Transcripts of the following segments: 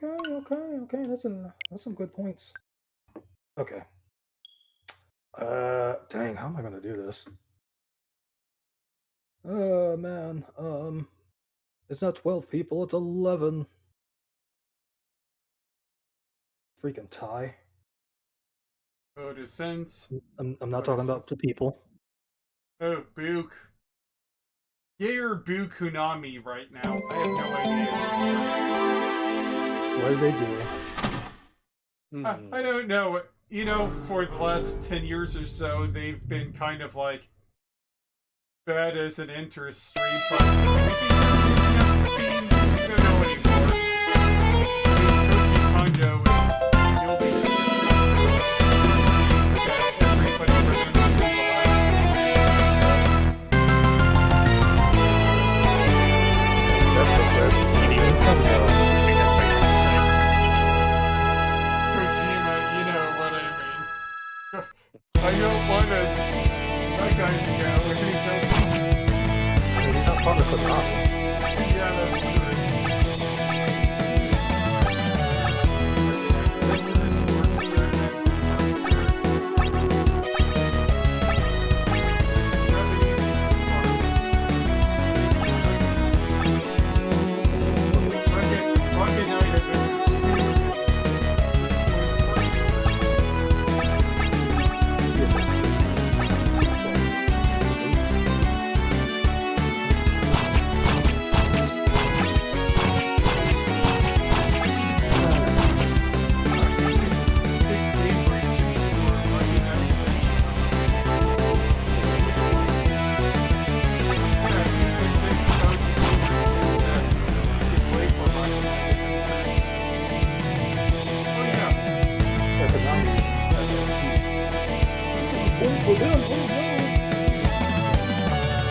Okay. That's some good points. Okay. Dang, how am I gonna do this? Man. It's not 12 people, it's 11. Freaking tie. To sense. I'm not talking about the people. Oh, Book. You're Boo Kunami right now. I have What did they do? no idea. I don't know. You know, for the last 10 years or so, they've been kind of like bad as an interest stream, but I think I don't know anymore. Koji Kondo is guilty of that everybody remembers in the Kojima, you know what I mean. I don't want that guy to go. What can he tell me? I mean, he's not part of Konami. Yeah, that's true.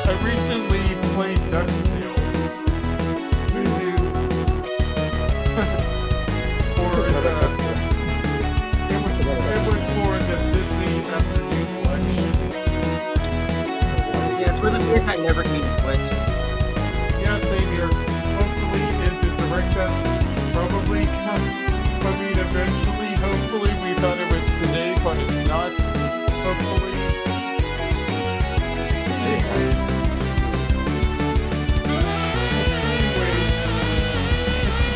I recently played DuckTales. Who knew? It was for the Disney Afternoon Collection. Yeah, for the fact I never came to Switch. Yeah, same here. Hopefully, in the direct that's probably eventually, hopefully, we thought it was today, but it's not. Hopefully. Anyways,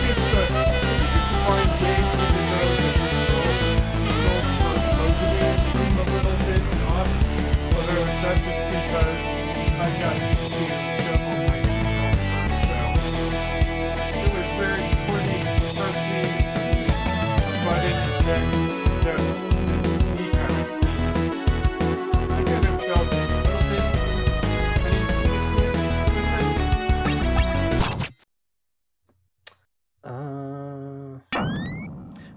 it's a fine game, even though the controls for Pokemon seem a little bit off. But that's just because I got used to shuffle my controls first, so it was very pretty pressing a button and then the knee kind of thing. I kind of felt a little bit unintuitive in a sense.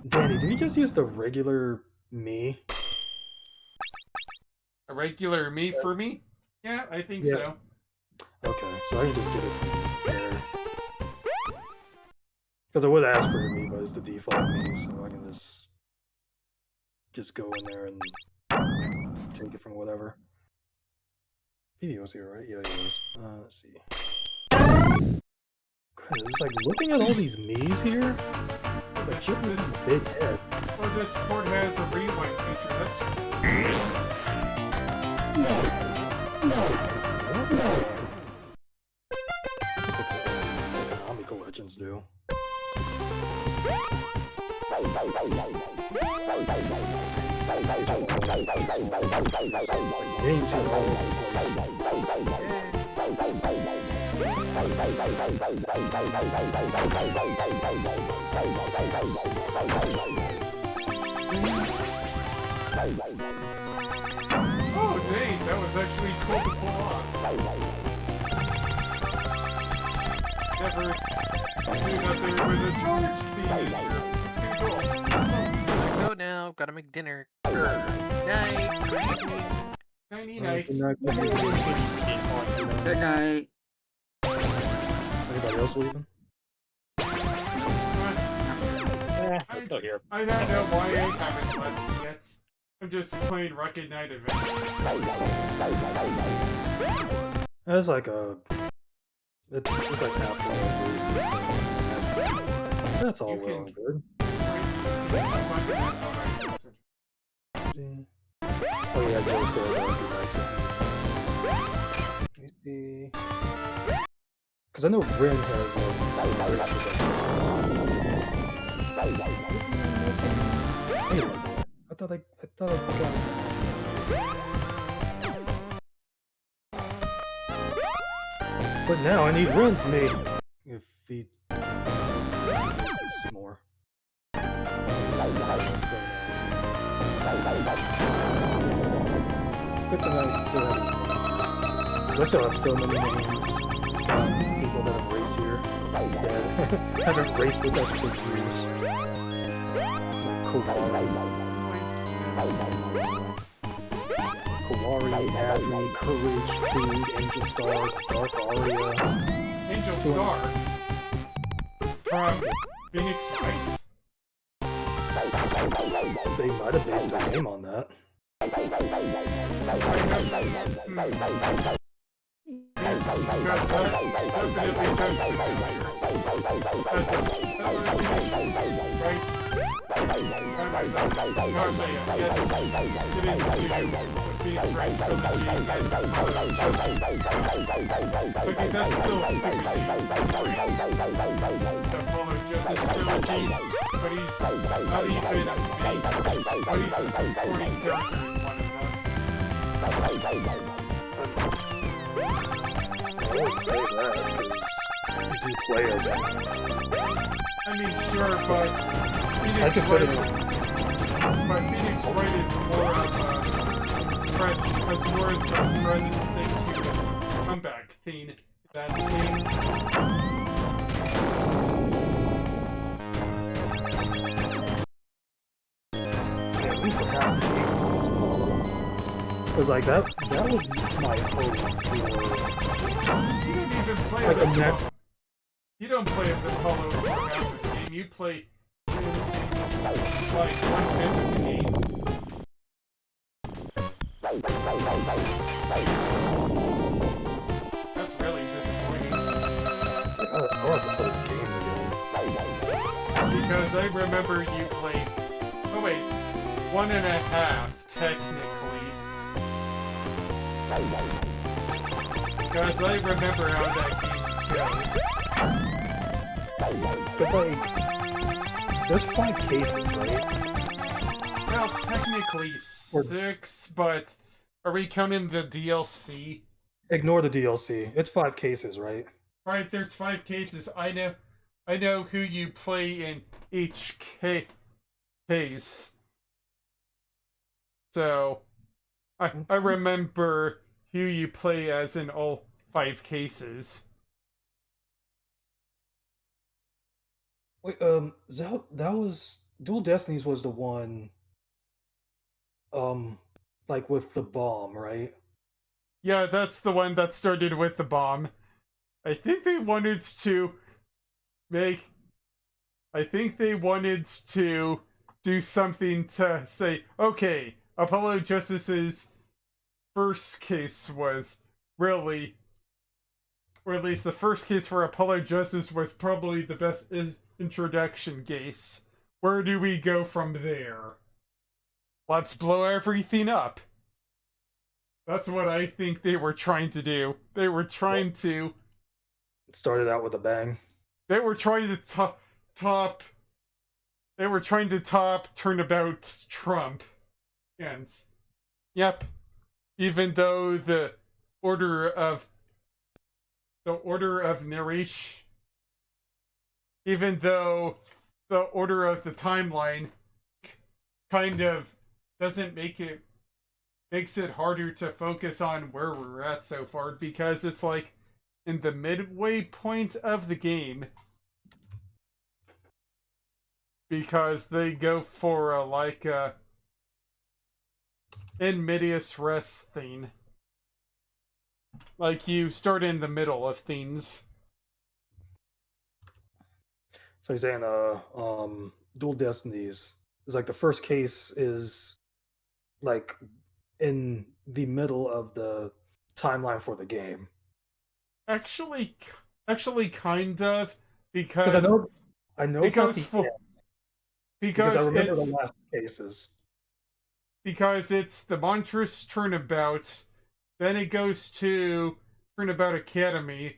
Danny, do you just use the regular me? A regular me for me? Yeah, I think Yeah. so. Okay, so I can just get it from there. Because I would ask for your me, but it's the default me, so I can just go in there and take it from whatever. Phoebe was here, right? Yeah, he was. Let's see. God, it's like looking at all these me's here. The chip is a big head. Or this port has a rewind feature. That's Economical Legends do. oh dang, that was actually cool to pull off. Never knew that there was a charge fee in here. It's pretty cool. Go now. Gotta make dinner. Night. Nighty nights. Good night. Anybody else leaving? I'm still here. I don't know why I haven't left yet. I'm just playing Rocket Knight Adventures. It's like a... It's like after the releases, so that's... That's all You well can- and good. Oh yeah, Joe said good night to him. Let me see. Because I know Rin has Hey, I thought I got But now I need Rin's mate. If he more. Good thing I still have his name. 'Cause I still have so many names. People that have raced here that haven't raced with us for years. Like Kawari, Adri, Courage, Food, Angel Star, Dark Aria. Angel Star from Phoenix Heights. They might have based their name on that. But he's not even a main, but he's a supporting character in one of them. I won't say that because you do play as him. I mean, sure, but I consider Phoenix Wright is more of has more of the presence thanks to his comeback theme. That theme. Because like that was my hope for You don't even play like as a Apollo. next. You don't play as Apollo in the game. You play in like 1/5 of the game. That's really disappointing. I'll have to play the game again. Because I remember you played. Oh wait, 1.5 technically. Because I remember how that game goes. Because like, there's 5 cases, right? Well, technically 6, but are we counting the DLC? Ignore the DLC. It's 5 cases, right? Right, there's 5 cases. I know who you play in each case. So, I remember who you play as in all 5 cases. Wait, that was Dual Destinies was the one, like with the bomb, right? Yeah, that's the one that started with the bomb. I think they wanted to do something to say, okay, Apollo Justice's first case was really, or at least the first case for Apollo Justice was probably the best introduction case. Where do we go from there? Let's blow everything up. That's what I think they were trying to do. They were trying to... It started out with a bang. They were trying to top... They were trying to top Turnabout Trump. And... Yep. Even though the order of narration... Even though the order of the timeline kind of doesn't makes it harder to focus on where we're at so far, because it's like in the midway point of the game, because they go for a in medias res thing, like you start in the middle of things. So he's saying, Dual Destinies is like the first case is like in the middle of the timeline for the game. Actually, kind of, Because I know I know It it's not goes the for end, because I remember the it's last cases. because it's the Monstrous Turnabout, then it goes to Turnabout Academy,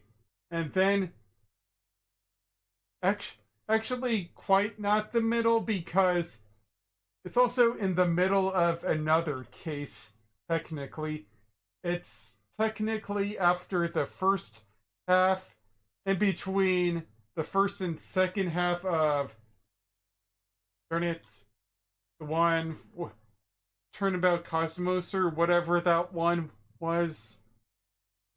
and then actually quite not the middle, because it's also in the middle of another case. Technically, it's technically after the first half, in between the first and second half of the one Turnabout Cosmos or whatever that one was,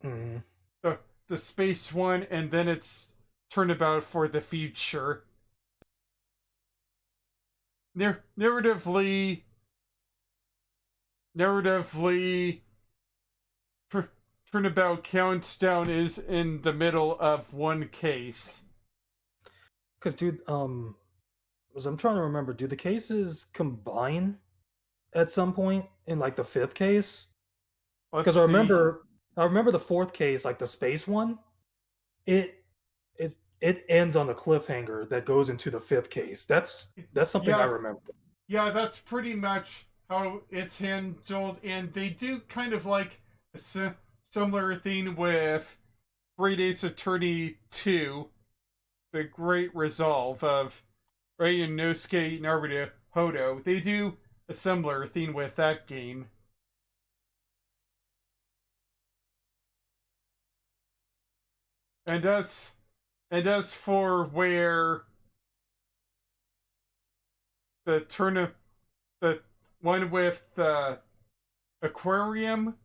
Mhm. the space one, and then it's Turnabout for the Future. Narratively, Turnabout Countdown is in the middle of one case. Because, dude, as I'm trying to remember, do the cases combine at some point in like the fifth case? Let's Because I see. remember the fourth case, like the space one. It ends on a cliffhanger that goes into the fifth case. That's something I Yeah. remember. Yeah, that's pretty much how it's handled, and they do kind of like a similar thing with Great Ace Attorney 2, The Great Resolve of Rei and Nosuke Naruto Hodo. They do a similar thing with that game. And as for where the one with the aquarium,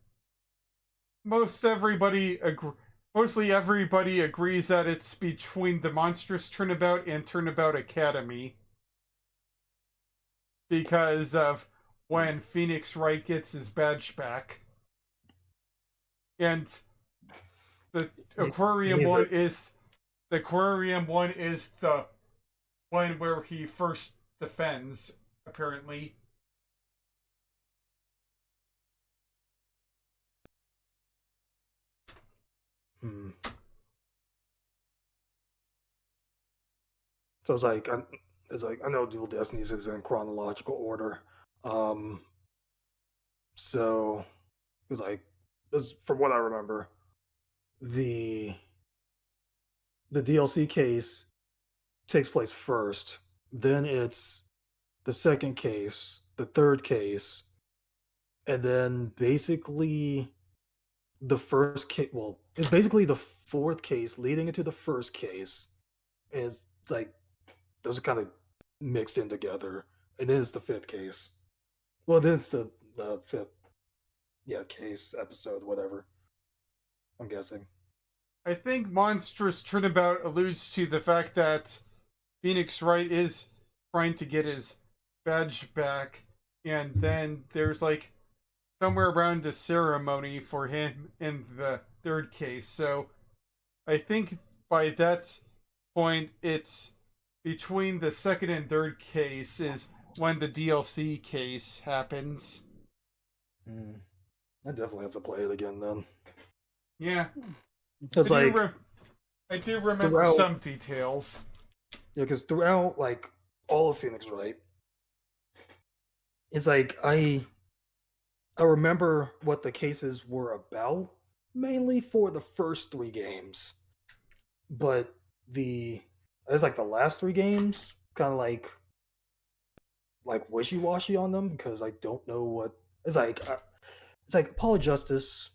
mostly everybody agrees that it's between the Monstrous Turnabout and Turnabout Academy, because of when Phoenix Wright gets his badge back. And the aquarium one is the one where he first defends, apparently. So I know Dual Destinies is in chronological order. So it was like, from what I remember, the DLC case takes place first, then it's the second case, the third case, and then basically the first case. Well, it's basically the fourth case leading into the first case. Is like those are kind of mixed in together, and then it's the fifth case. Well, then it's the fifth, case episode, whatever. I'm guessing. I think Monstrous Turnabout alludes to the fact that Phoenix Wright is trying to get his badge back, and then there's like somewhere around a ceremony for him in the third case. So I think by that point, it's between the second and third case is when the DLC case happens. I definitely have to play it again then. Yeah. Because I do remember some details. Yeah, because throughout like all of Phoenix Wright, it's like I remember what the cases were about, mainly for the first 3 games. But it's like the last 3 games, kind of like wishy-washy on them, because I don't know what it's like. It's like Apollo Justice,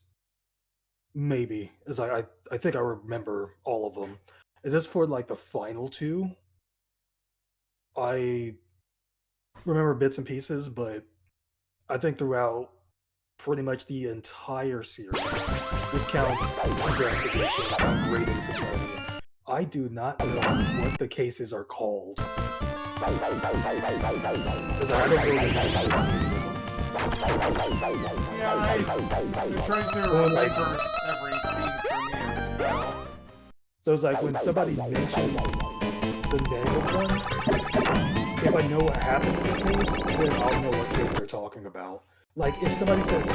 maybe. It's like I think I remember all of them. Is this for like the final 2? I remember bits and pieces, but I think throughout pretty much the entire series, this counts investigation on Great Ace Attorney. I do not know what the cases are called. Because I don't really know. Yeah, I'm trying to remember everything for me as well. So it's like when somebody mentions the name of one, if I know what happened in the case, then I'll know what case they're talking about. Like if somebody says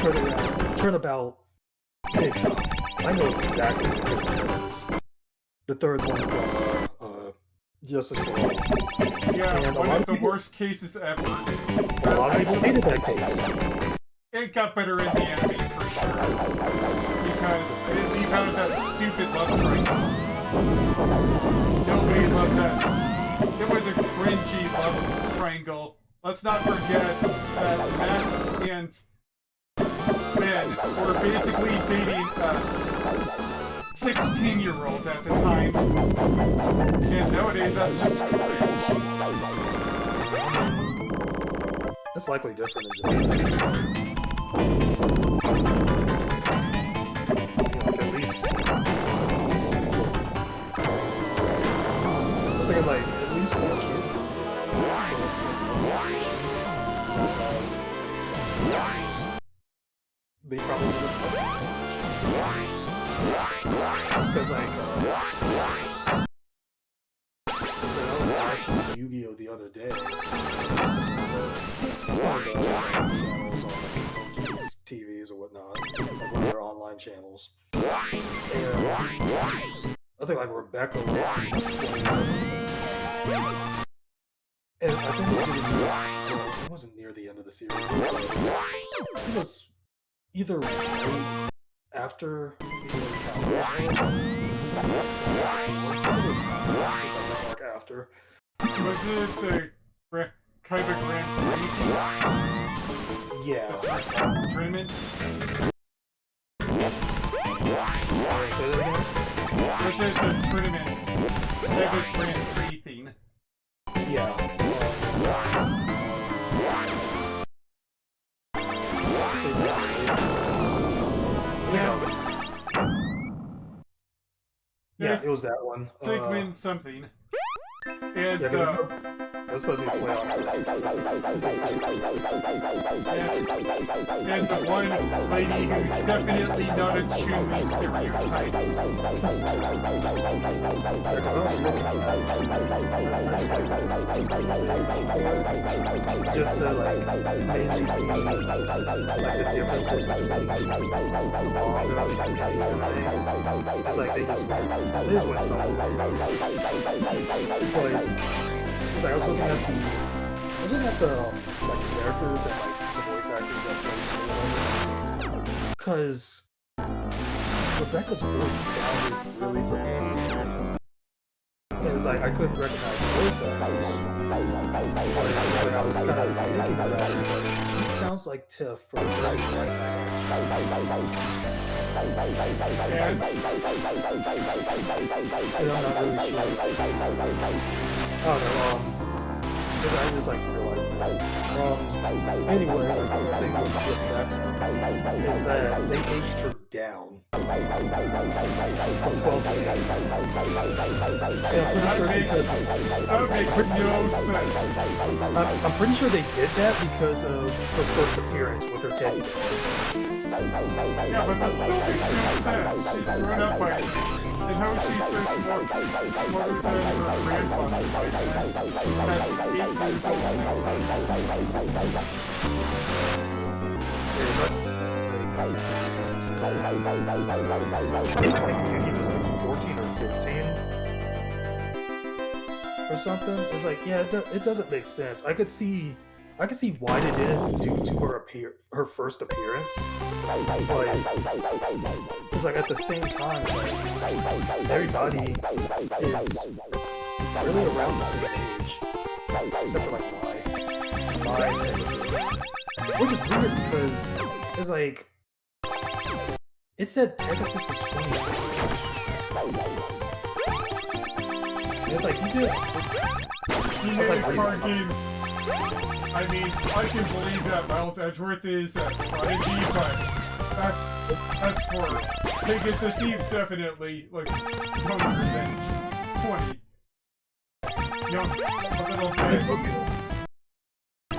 turnabout Big Top, I know exactly what case it is. The third one from Justice for All. Yeah, And a one lot of of the people- worst cases ever. A lot of people hated that case. It got better in the anime for sure. Because it leave out that stupid love triangle. Nobody loved that. It was a cringy love triangle. Let's not forget that Max and Ben were basically dating 16-year-olds at the time. And nowadays that's just cringe. That's likely different in Japan. At least I was thinking like at least 4 kids. They probably would have because like I was watching Yu-Gi-Oh! The other day. One of the channels on like, TVs or whatnot, like one of their online channels. And I think like Rebecca was on, and I think it wasn't near the end of the series. It was either right after after. Was it the Kaiba Grand Prix? Yeah. Tournament? Say that again? Was it the tournament? Kaiba's Grand Prix thing? Yeah. Yeah, it was that one. Sigmund something. And, Yeah, I was supposed to play on and the one lady who's definitely not a chewy stereotype. Just to like mainly see like the differences between it's like they just went somewhere. But I was looking at the like characters and like the voice actors that played, because Rebecca's voice sounded really familiar. And it's like I couldn't recognize the voice actors. But I was kind of thinking about it. It's like, he sounds like Tiff from and I'm not really sure. Oh no, I just like realized that. Anyway, the thing with that is that they aged her down from 12 to 8. I'm pretty sure they did that because of her first appearance with her teddy bear. Yeah, but that still makes no sense. She's grown up by and how is she so smart? Smarter than her grandfather at 8 years I think he was like 14 or 15 or something. It's like, yeah, it doesn't make sense. I could see why they did it due to her first appearance. But it's like at the same time, like, everybody is really around the same age, except for like my Pegasus. Which is weird because it's like it said Pegasus is 23. And it's like he did. He made a card game. I mean, I can believe that Miles Edgeworth is a prodigy, but that's for Pegasus. He definitely looks younger than 20. Young, a little bit. I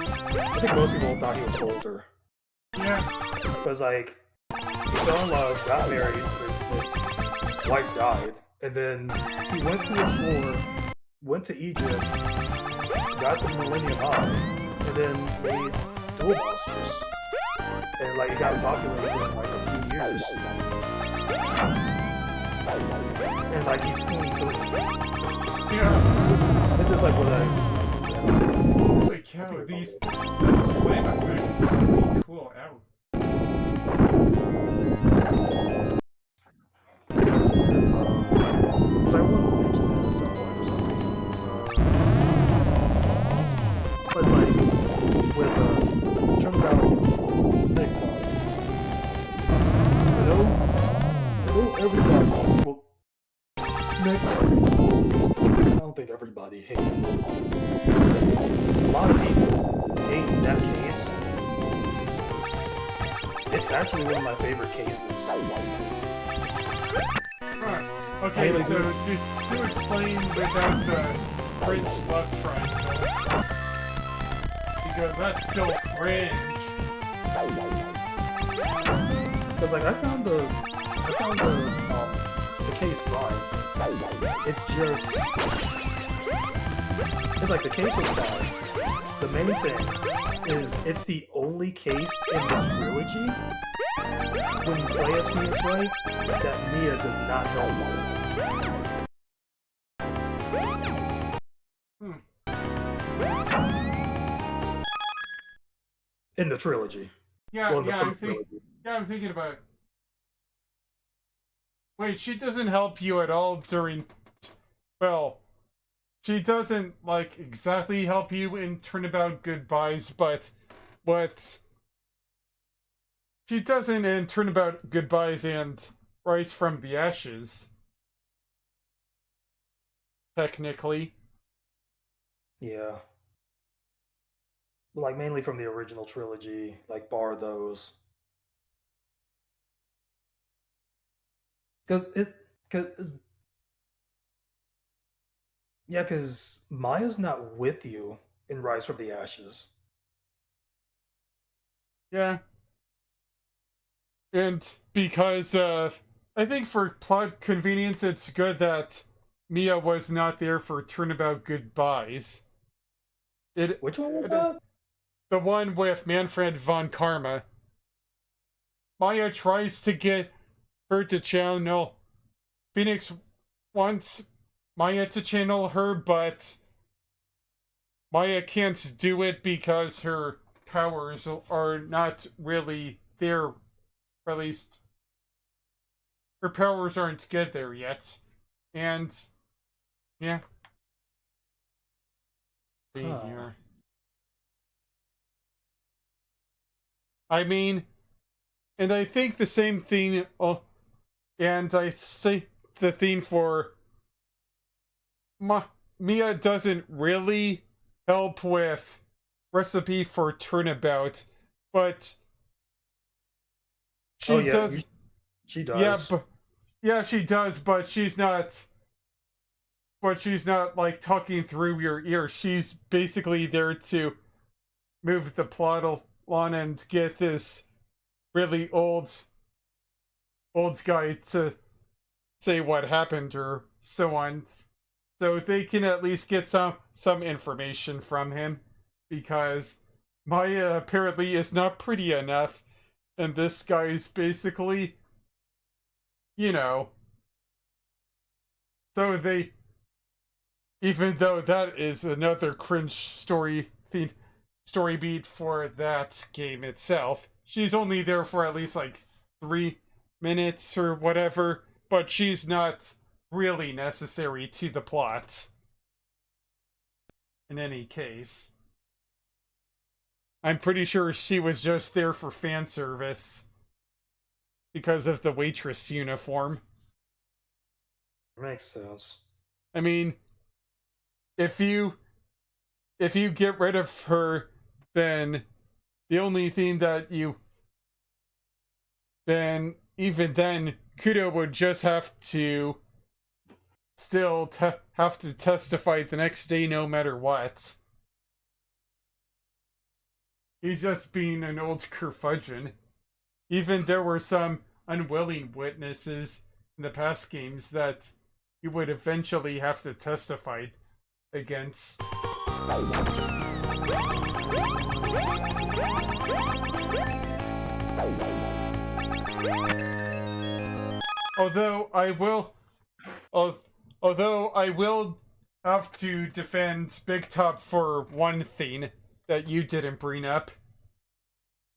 think most people thought he was older. Yeah. Because, like, he fell in love, got married, his wife died, and then he went to explore, went to Egypt, got the Millennium Eye, and then made Duel Monsters. And, like, it got populated in, like, a few years. And, like, he's 23. Yeah. It's just like what I. Holy cow, this flame effect is really cool. Ow. Because I wanted to mention that at some point for some reason. But it's like with Turnabout TikTok. I know everybody. Well, next I don't think everybody hates it. A lot of people hate that case. It's actually one of my favorite cases. Huh. Okay, I so to explain without the cringe left triangle, because that's still cringe. Because like I found the case fine. It's just it's like the case is fine. The main thing is it's the only case in the trilogy when you play as Phoenix Wright that Mia does not help you. In the trilogy. Yeah, Well, in the yeah, first trilogy. I'm thinking about it. Wait, she doesn't help you at all during... Well, she doesn't, like, exactly help you in Turnabout Goodbyes, but what... She doesn't in Turnabout Goodbyes and Rise from the Ashes. Technically. Yeah. Like mainly from the original trilogy, like bar those. Because Maya's not with you in Rise from the Ashes. Yeah. And because, I think for plot convenience, it's good that Mia was not there for Turnabout Goodbyes. Which one was that? The one with Manfred von Karma. Maya tries to get her to channel. Phoenix wants Maya to channel her, but Maya can't do it because her powers are not really there. Or at least her powers aren't get there yet. And yeah. Here. I mean, and I think the same thing, and I say the thing for Mia doesn't really help with Recipe for Turnabout, but she does. She does. Yeah, she does, but she's not. But she's not like talking through your ear. She's basically there to move the plot along and get this really old guy to say what happened or so on, so they can at least get some information from him, because Maya apparently is not pretty enough, and this guy's basically, you know, so they, even though that is another cringe story beat for that game itself, she's only there for at least like 3 minutes or whatever, but she's not really necessary to the plot. In any case, I'm pretty sure she was just there for fan service because of the waitress uniform. Makes sense. I mean, if you get rid of her, then the only thing that even then, Kudo would just have to still have to testify the next day no matter what. He's just being an old curmudgeon. Even there were some unwilling witnesses in the past games that he would eventually have to testify against. Although I will have to defend Big Top for one thing that you didn't bring up.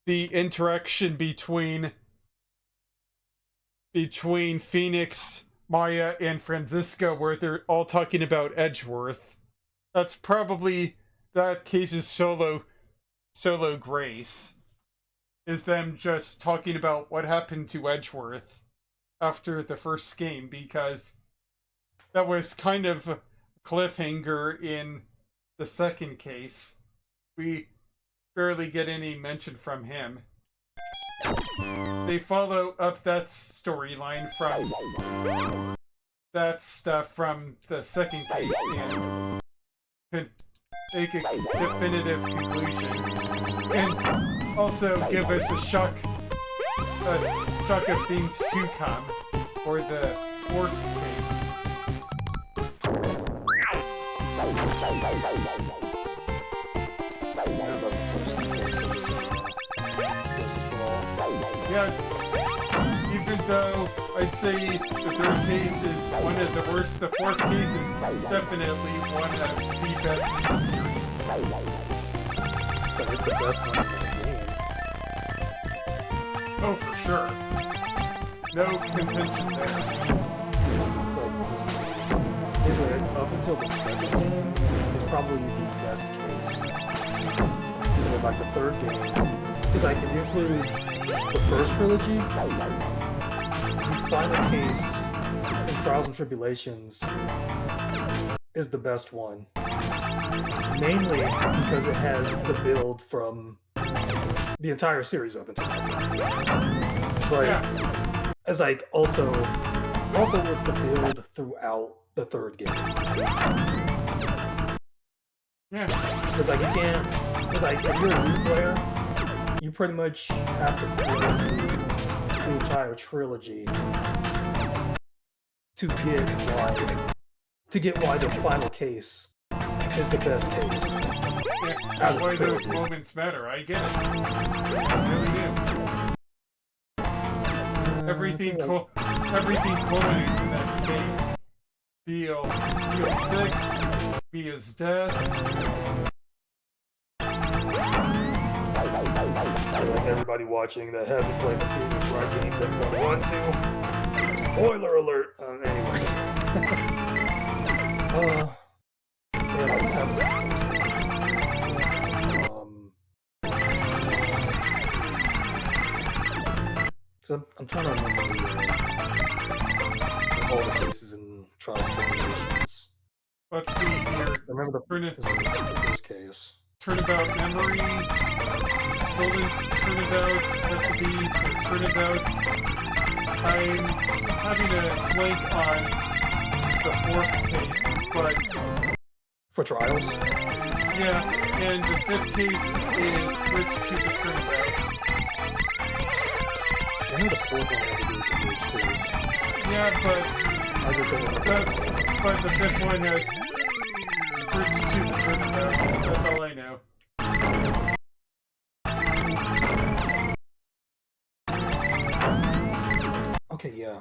The interaction between Phoenix, Maya, and Francisco, where they're all talking about Edgeworth. That's probably that case's solo grace. Is them just talking about what happened to Edgeworth after the first game, because that was kind of a cliffhanger in the second case. We barely get any mention from him. They follow up that storyline from that stuff from the second case and make a definitive conclusion. And also give us a shock of things to come for the fourth case. Yeah, even though I'd say the third case is one of the worst, the fourth case is definitely one of the best in the series. But it's the best one in the game. Oh, for sure. No contention there. It's like up until the second game, it's probably the best case. And then like the third game, because like if you include the first trilogy, the final case in Trials and Tribulations is the best one. Mainly because it has the build from the entire series up until now. But as like also with the build throughout the third game. Yeah. Because like you can't, because like if you're a new player, you pretty much have to play through the entire trilogy to get why the final case is the best case. Yeah, that's why those moments matter. I get it. I really do. Everything culminates in that case. Deal 6, Mia's death. Like everybody watching that hasn't played the Phoenix Wright games that don't want to. Spoiler alert! Anyway. So I'm trying to remember all the cases in Trials and Tribulations. Let's see here. I remember the first case. Turnabout memories. Stolen turnabout recipe for turnabout. I'm having a blank on the fourth case, but For Trials? yeah, and the fifth case is switch to the turnabout. I know the fourth one had to do with the bridge too. Yeah, but I just don't remember. but the fifth one has switch to the turnabout. That's all I know. Okay, yeah.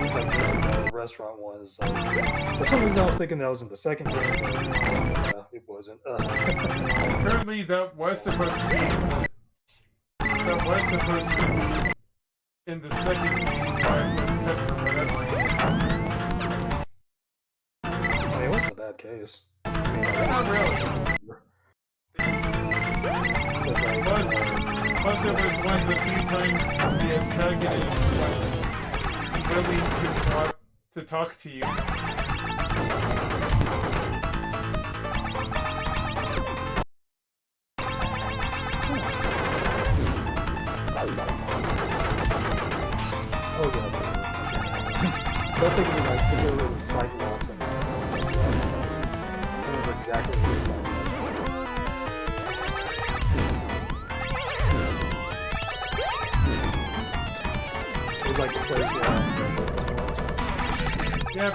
These like the restaurant ones. For some reason, I was thinking that was in the second game. But, it wasn't. Apparently, that was supposed to be in the second game, but it was cut for whatever reason. I mean, it wasn't a bad case. Not really. Plus, it was one of the few times the antagonist was willing to talk to you. Oh, yeah. Don't think of it like literally Cyclops and that. I remember exactly what it sounded like. It was like the place where Yep.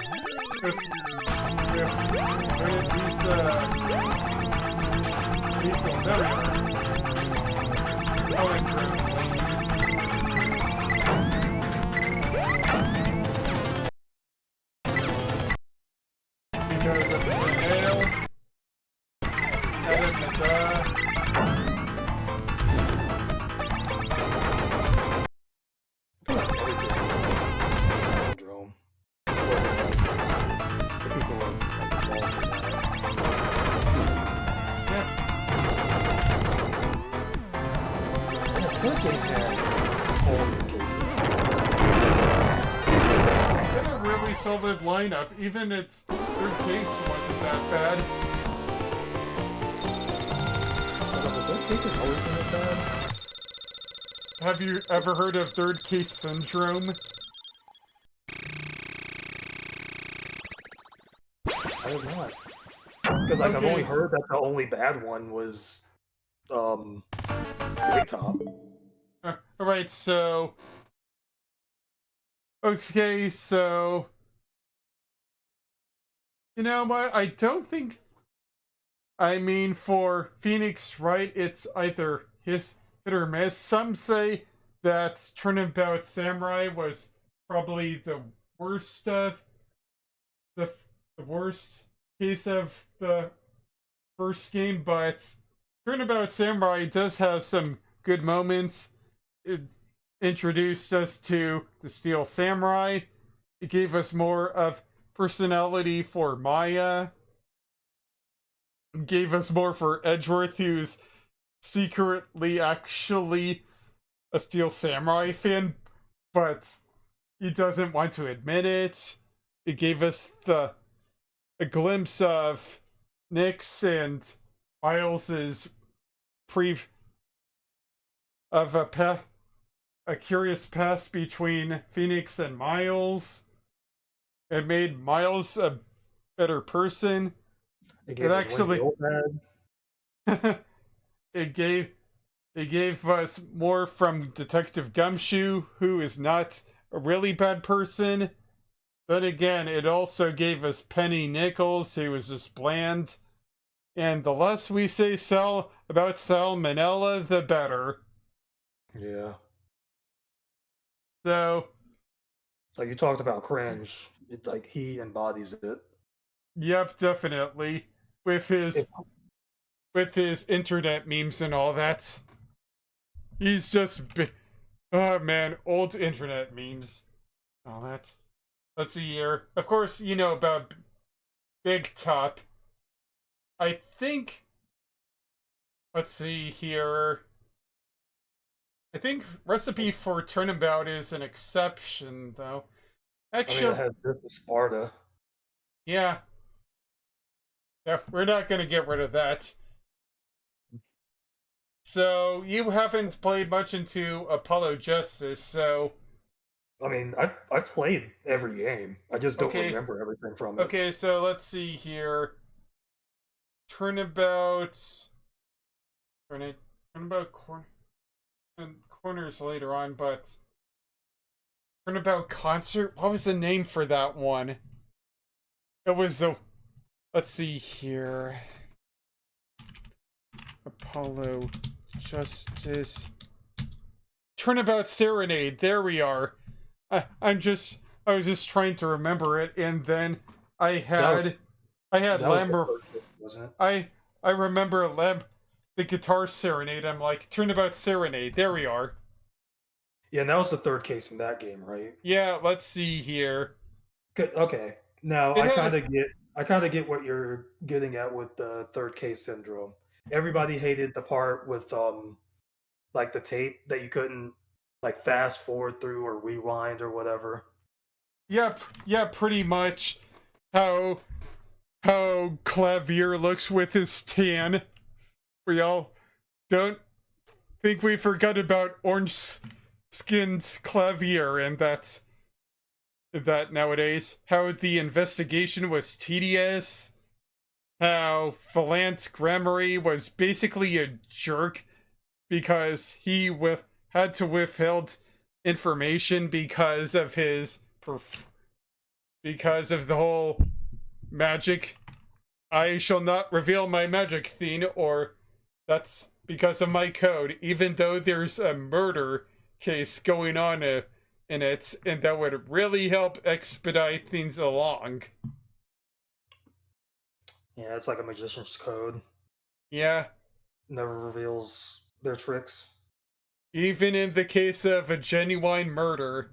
These there we are. Oh, game had all the cases. Been a really solid lineup. Even its third case wasn't that bad. The third case has always been that bad. Have you ever heard of third case syndrome? I have not. Because like I've Okay, only heard that the only bad one was Big Top. Alright, so... Okay, so... You know what? I don't think... I mean, for Phoenix Wright, it's either hit or miss. Some say that Turnabout Samurai was probably the worst of... The worst case of the first game, but Turnabout Samurai does have some good moments. It introduced us to the Steel Samurai. It gave us more of personality for Maya. It gave us more for Edgeworth, who's secretly actually a Steel Samurai fan, but he doesn't want to admit it. It gave us a glimpse of Nyx and Miles's of a curious past between Phoenix and Miles. It made Miles a better person. It actually it gave us more from Detective Gumshoe, who is not a really bad person. Then again, it also gave us Penny Nichols, who was just bland. And the less we say about Salmonella, the better. Yeah. So... Like you talked about cringe. It's like he embodies it. Yep, definitely. With his internet memes and all that. He's just... Oh man, old internet memes. All that. Let's see here. Of course, you know about Big Top. I think... Let's see here. I think Recipe for Turnabout is an exception, though. Actually... I mean, I had this Sparta. Yeah. Yeah, we're not going to get rid of that. So, you haven't played much into Apollo Justice, so... I mean, I've played every game. I just don't remember everything from it. Okay, so let's see here. Turnabout corners later on, but Turnabout Concert. What was the name for that one? It was the. Let's see here. Apollo Justice. Turnabout Serenade. There we are. I was just trying to remember it, and then I had Lambert. Wasn't it? I remember the guitar serenade. I'm like, Turnabout Serenade. There we are. Yeah, and that was the third case in that game, right? Yeah, let's see here. Good. Okay. Now I kind of get what you're getting at with the third case syndrome. Everybody hated the part with like the tape that you couldn't like fast forward through or rewind or whatever. Yep, yeah, pretty much how Clavier looks with his tan. We all don't think we forgot about orange-skinned Clavier, and that nowadays. How the investigation was tedious. How Valant Grammary was basically a jerk because he had to withhold information because of his because of the whole magic. I shall not reveal my magic thing, or that's because of my code, even though there's a murder case going on in it, and that would really help expedite things along. Yeah, it's like a magician's code. Yeah. Never reveals their tricks. Even in the case of a genuine murder.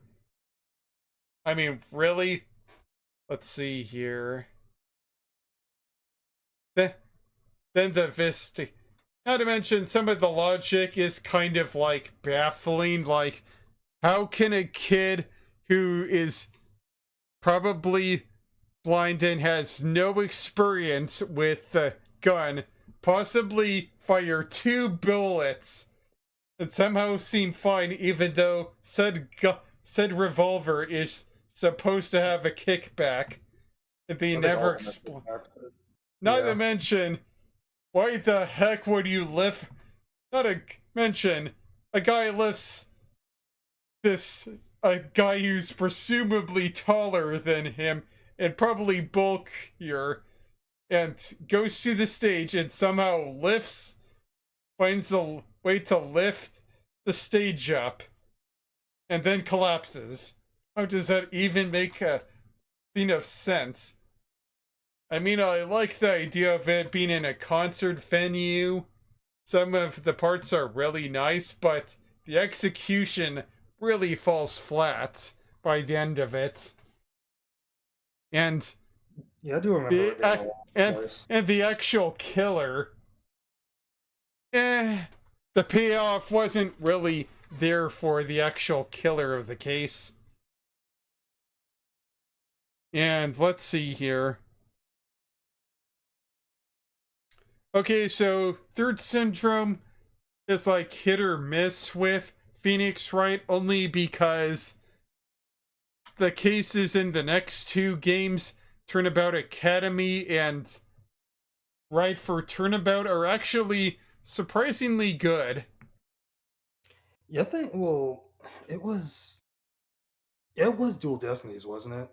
I mean, really? Let's see here. Then the Not to mention, some of the logic is kind of like baffling. Like, how can a kid who is probably blind and has no experience with the gun possibly fire 2 bullets and somehow seem fine, even though said revolver is supposed to have a kickback? And they never explain. Not to mention, why the heck would you lift? Not to mention, a guy lifts a guy who's presumably taller than him and probably bulkier, and goes to the stage and somehow finds the way to lift the stage up, and then collapses. How does that even make a thing of sense? I mean, I like the idea of it being in a concert venue. Some of the parts are really nice, but the execution really falls flat by the end of it. And yeah, I do remember and the actual killer, the payoff wasn't really there for the actual killer of the case. And let's see here. Okay, so Third Syndrome is like hit or miss with Phoenix Wright, only because the cases in the next 2 games, Turnabout Academy and Right for Turnabout, are actually surprisingly good. Yeah, I think, well, it was Dual Destinies, wasn't it?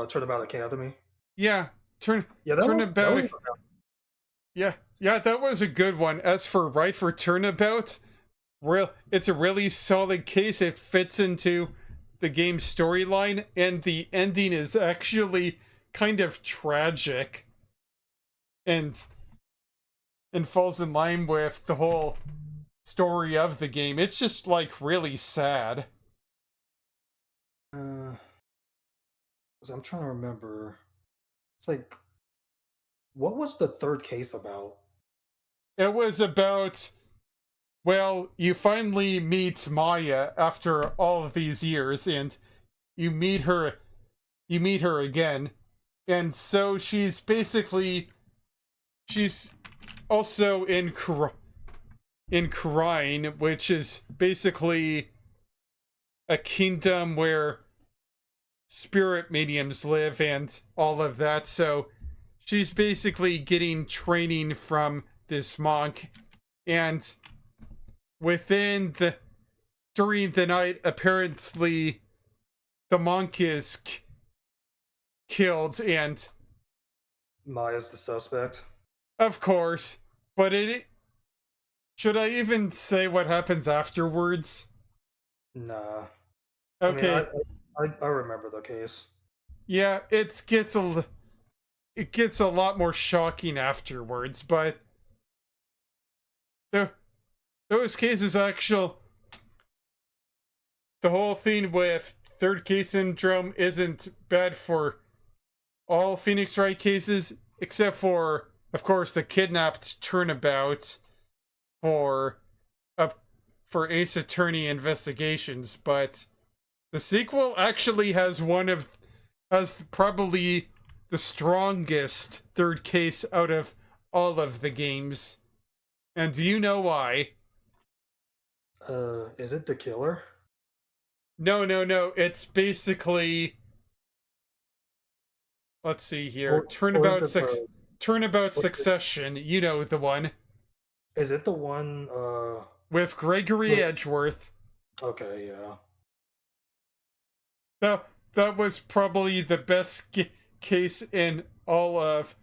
Turnabout Academy. Yeah, Turnabout. Yeah, that was a good one. As for Right for Turnabout, it's a really solid case. It fits into the game's storyline, and the ending is actually kind of tragic and falls in line with the whole story of the game. It's just like really sad. I'm trying to remember. It's like, what was the third case about? It was about, well, you finally meet Maya after all of these years, and you meet her again. And so she's also in Khura'in, which is basically a kingdom where spirit mediums live and all of that. So she's basically getting training from this monk, and during the night, apparently the monk is killed, and Maya's the suspect. Of course, but should I even say what happens afterwards? Nah. Okay. I mean, I remember the case. Yeah, it gets a lot more shocking afterwards, but those cases the whole thing with Third Case Syndrome isn't bad for all Phoenix Wright cases, except for, of course, the Kidnapped Turnabout for Ace Attorney Investigations. But the sequel actually has probably the strongest third case out of all of the games. And do you know why? Is it the killer? No. It's basically, let's see here. Turnabout Succession. You know the one. Is it the one with Gregory Edgeworth? Okay, yeah. That was probably the best case in all of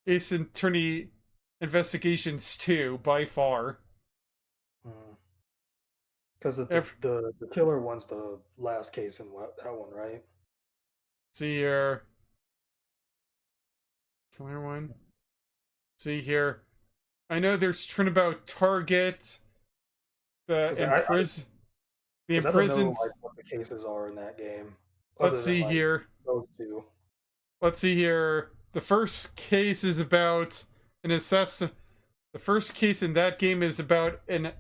Ace Attorney Investigations 2 by far. Because the killer one's the last case in that one, right? See here. Killer one. See here. I know there's Turnabout Target. The imprisons. I don't know, what the cases are in that game. Let's see here. Those two. Let's see here. The first case is about an assassin. The The first case in that game is about an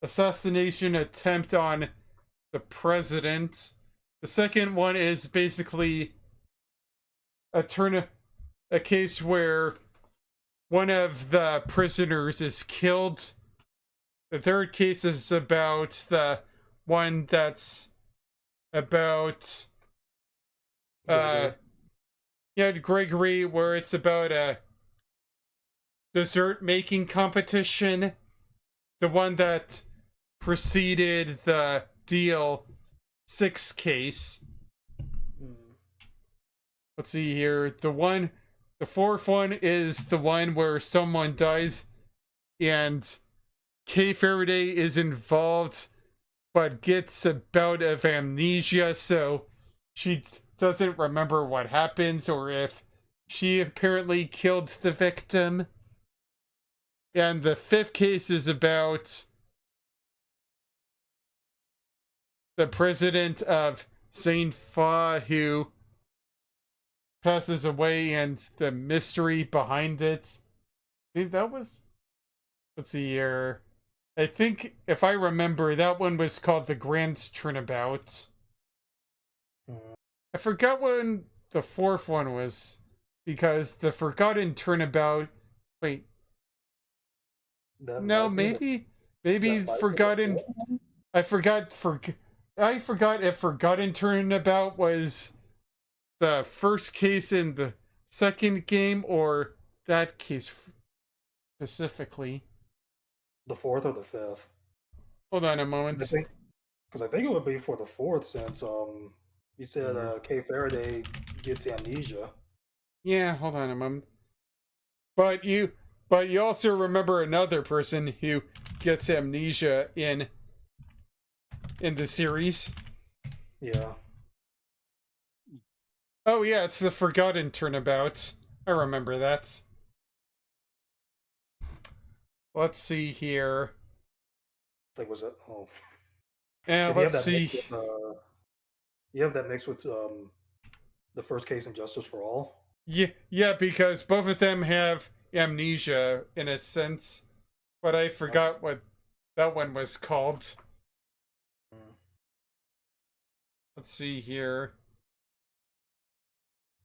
assassination attempt on the president. The second one is basically a case where one of the prisoners is killed. The third case is about the one that's about Gregory, where it's about a dessert making competition. The one that preceded the Deal 6 case. Let's see here. The fourth one is the one where someone dies and Kay Faraday is involved but gets a bout of amnesia, so she doesn't remember what happens or if she apparently killed the victim. And the fifth case is about the president of Saint Fa who passes away and the mystery behind it. I think that was... Let's see here. I think, if I remember, that one was called the Grand Turnabout. I forgot when the fourth one was, because the Forgotten Turnabout... Wait. No, maybe Forgotten... I forgot if Forgotten Turnabout was the first case in the second game, or that case specifically. The fourth or the fifth? Hold on a moment. Because I think it would be for the fourth, since you said Kay Faraday gets amnesia. Yeah, hold on a moment. But you also remember another person who gets amnesia in the series. Yeah. Oh yeah, it's the Forgotten Turnabout. I remember that. Let's see here. Like, was it? Oh. And let's see. You have that mixed with the first case in Justice for All? Yeah, because both of them have amnesia in a sense, but I forgot what that one was called. Let's see here.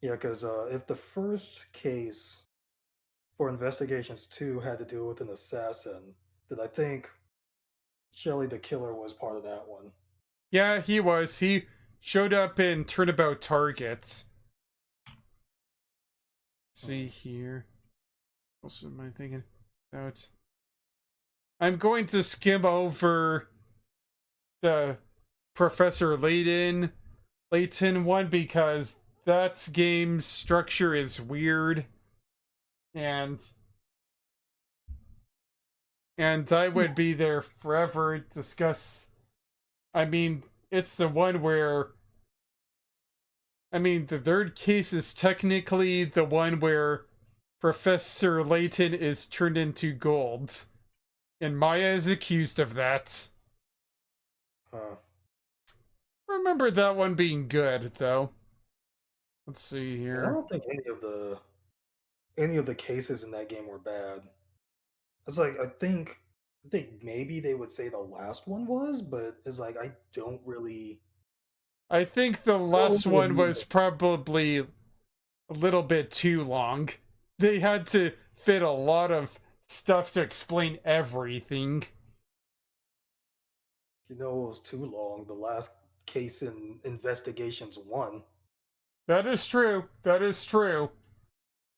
Yeah, because if the first case for Investigations 2 had to do with an assassin, then I think Shelley the Killer was part of that one. Yeah, he was. He showed up in Turnabout Target. Let's see here. What else am I thinking about? I'm going to skim over the Professor Layton one because that game's structure is weird. And I would be there forever to discuss. I mean, it's the one where... I mean, the third case is technically the one where Professor Layton is turned into gold. And Maya is accused of that. Remember that one being good, though. Let's see here. I don't think any of the cases in that game were bad. It's like I think maybe they would say the last one was, but it's like I don't really. I think the last one was probably a little bit too long. They had to fit a lot of stuff to explain everything. You know, it was too long. The last case in Investigations 1. That is true. That is true.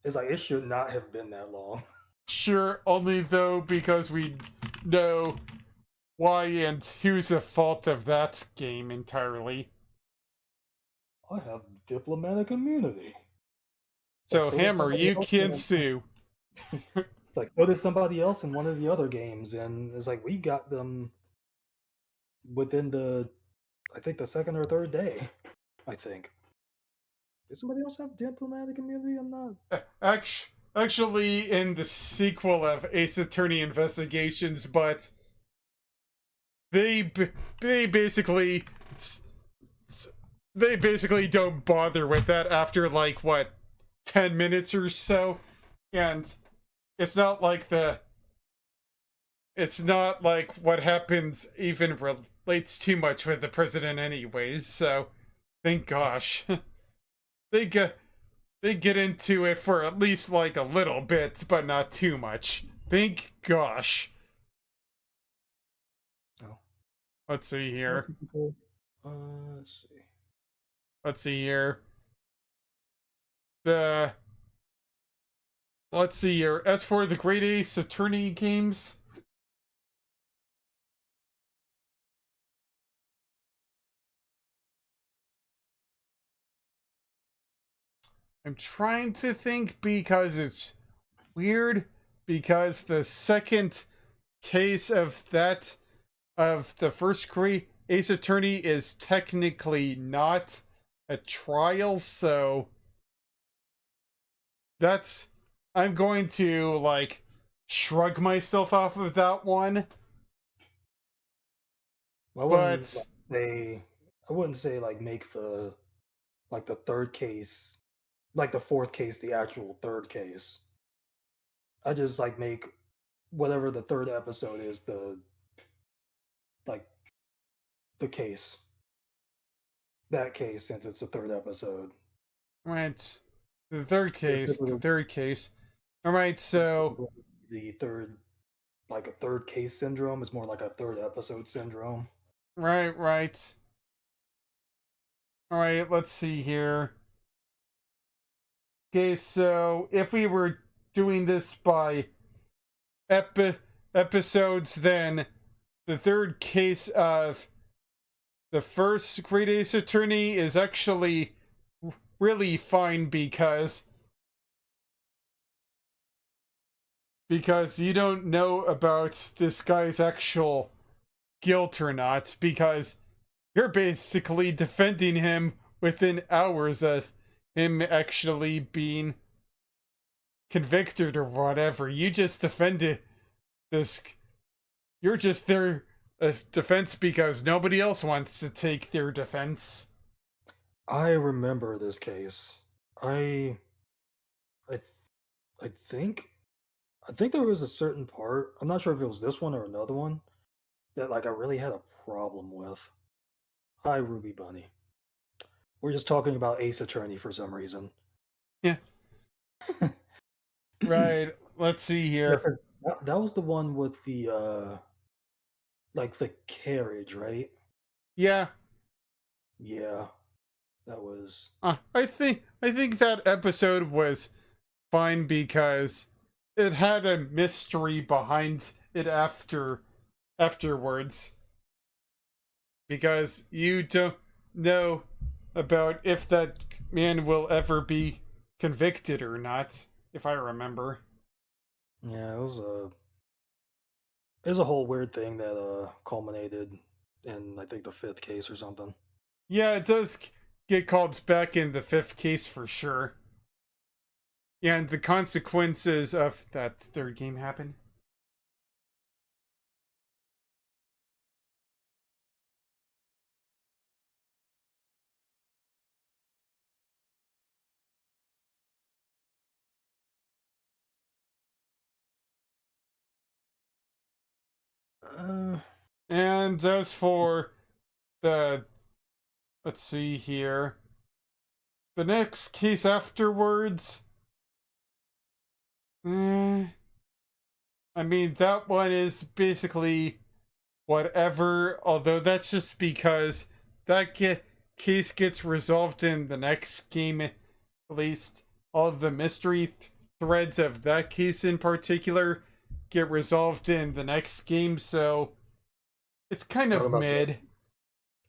It's like, it should not have been that long. Sure, only though because we know why and who's the fault of that game entirely. I have diplomatic immunity. So, Like, Hammer, you can't sue. It's like, so did somebody else in one of the other games, and it's like, we got them within I think the second or third day, I think. Did somebody else have diplomatic immunity? I'm not... Actually, in the sequel of Ace Attorney Investigations, but they basically don't bother with that after, like, what, 10 minutes or so? And it's not like the it's not like what happens even relates too much with the president anyways, so thank gosh. they get they get into it for at least like a little bit, but not too much. Thank gosh. Oh. Let's see here. Let's see. Let's see here. Let's see here. As for the Great Ace Attorney games, I'm trying to think because it's weird, because the second case of the first Great Ace Attorney is technically not a trial, so I'm going to like shrug myself off of that one. Well, But I wouldn't say like make the third case, like the fourth case, the actual third case. I just like make whatever the third episode is like the case. That case, since it's the third episode. right, the third case. All right, so The third, like a third case syndrome, is more like a third episode syndrome. right. All right, let's see here. Okay, so if we were doing this by episodes, then the third case of the first Great Ace Attorney is actually really fine because you don't know about this guy's actual guilt or not, because you're basically defending him within hours of him actually being convicted or whatever. You just defended this. You're just their defense because nobody else wants to take their defense. I remember this case. I think there was a certain part. I'm not sure if it was this one or another one that like I really had a problem with. Hi, Ruby Bunny. We're just talking about Ace Attorney for some reason. Yeah. Right. Let's see here. That was the one with the like the carriage, right? Yeah. Yeah. That was I think that episode was fine because it had a mystery behind it afterwards. Because you don't know about if that man will ever be convicted or not, if I remember. yeah, it was a whole weird thing that culminated in I think the fifth case or something. Yeah, it does get called back in the fifth case for sure. Yeah, and the consequences of that third game happen. And as for the, let's see here, the next case afterwards, I mean, that one is basically whatever, although that's just because that case gets resolved in the next game, at least. All of the mystery threads of that case in particular get resolved in the next game, so it's kind of mid.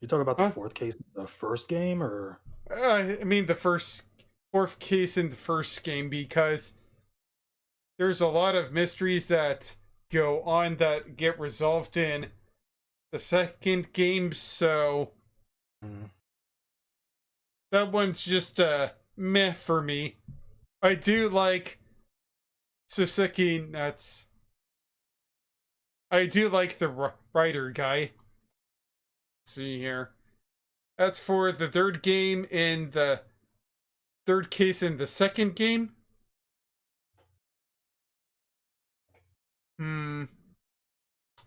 You talking about the Huh? fourth case in the first game, or I mean the fourth case in the first game, because there's a lot of mysteries that go on that get resolved in the second game, so that one's just meh for me. I do like Suzuki Nuts. I do like the writer guy. Let's see here. As for the third game in the third case in the second game,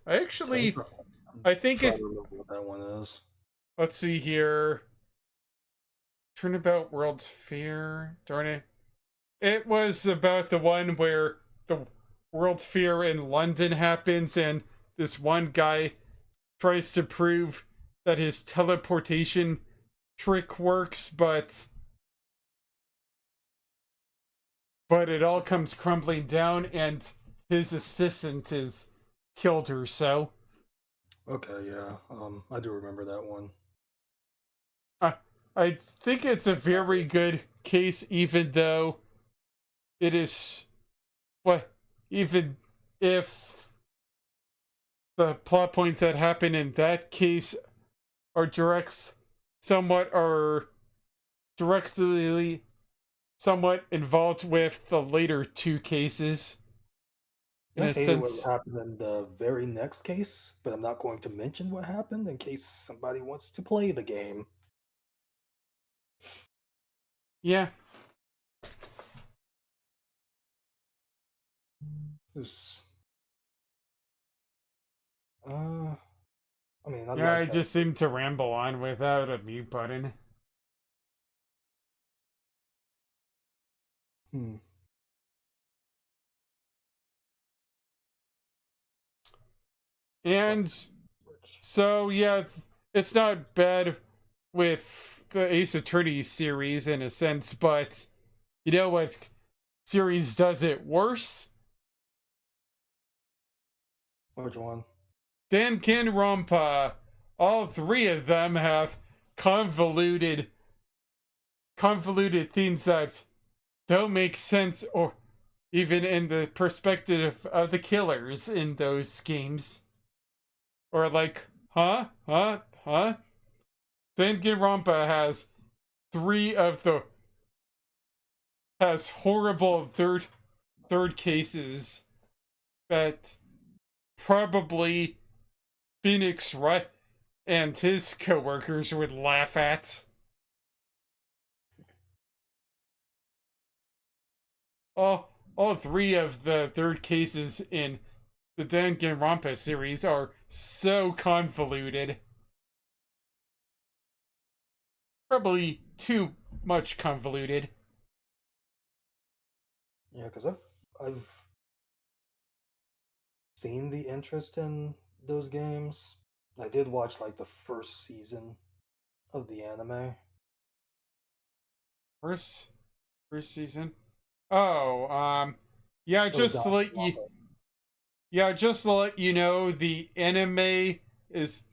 I actually, I'm I think trying it's, to remember what that one is. let's see here. Turnabout World's Fair. Darn it. It was about the one where the World's Fair in London happens and this one guy tries to prove that his teleportation trick works, but it all comes crumbling down and his assistant is killed or so. Okay, yeah. I do remember that one. I think it's a very good case, even though it is what, even if the plot points that happen in that case are directly somewhat involved with the later two cases. In I a hated what sense, happened in the very next case, but I'm not going to mention what happened in case somebody wants to play the game. yeah. It's, I mean, I Yeah, like I that. just seem to ramble on without a mute button. Hmm. And so, yeah, it's not bad with the Ace Attorney series in a sense, but you know what series does it worse? Which one? Danganronpa. All three of them have convoluted things that don't make sense, or even in the perspective of the killers in those games. Or like, huh? Danganronpa has has horrible third cases that probably Phoenix Wright and his coworkers would laugh at. All three of the third cases in the Danganronpa series are so convoluted. Probably too much convoluted. Yeah, because I've seen the interest in those games. I did watch like the first season of the anime. First season. Oh, yeah, It was just to let you Danganronpa. yeah, just to let you know, the anime is,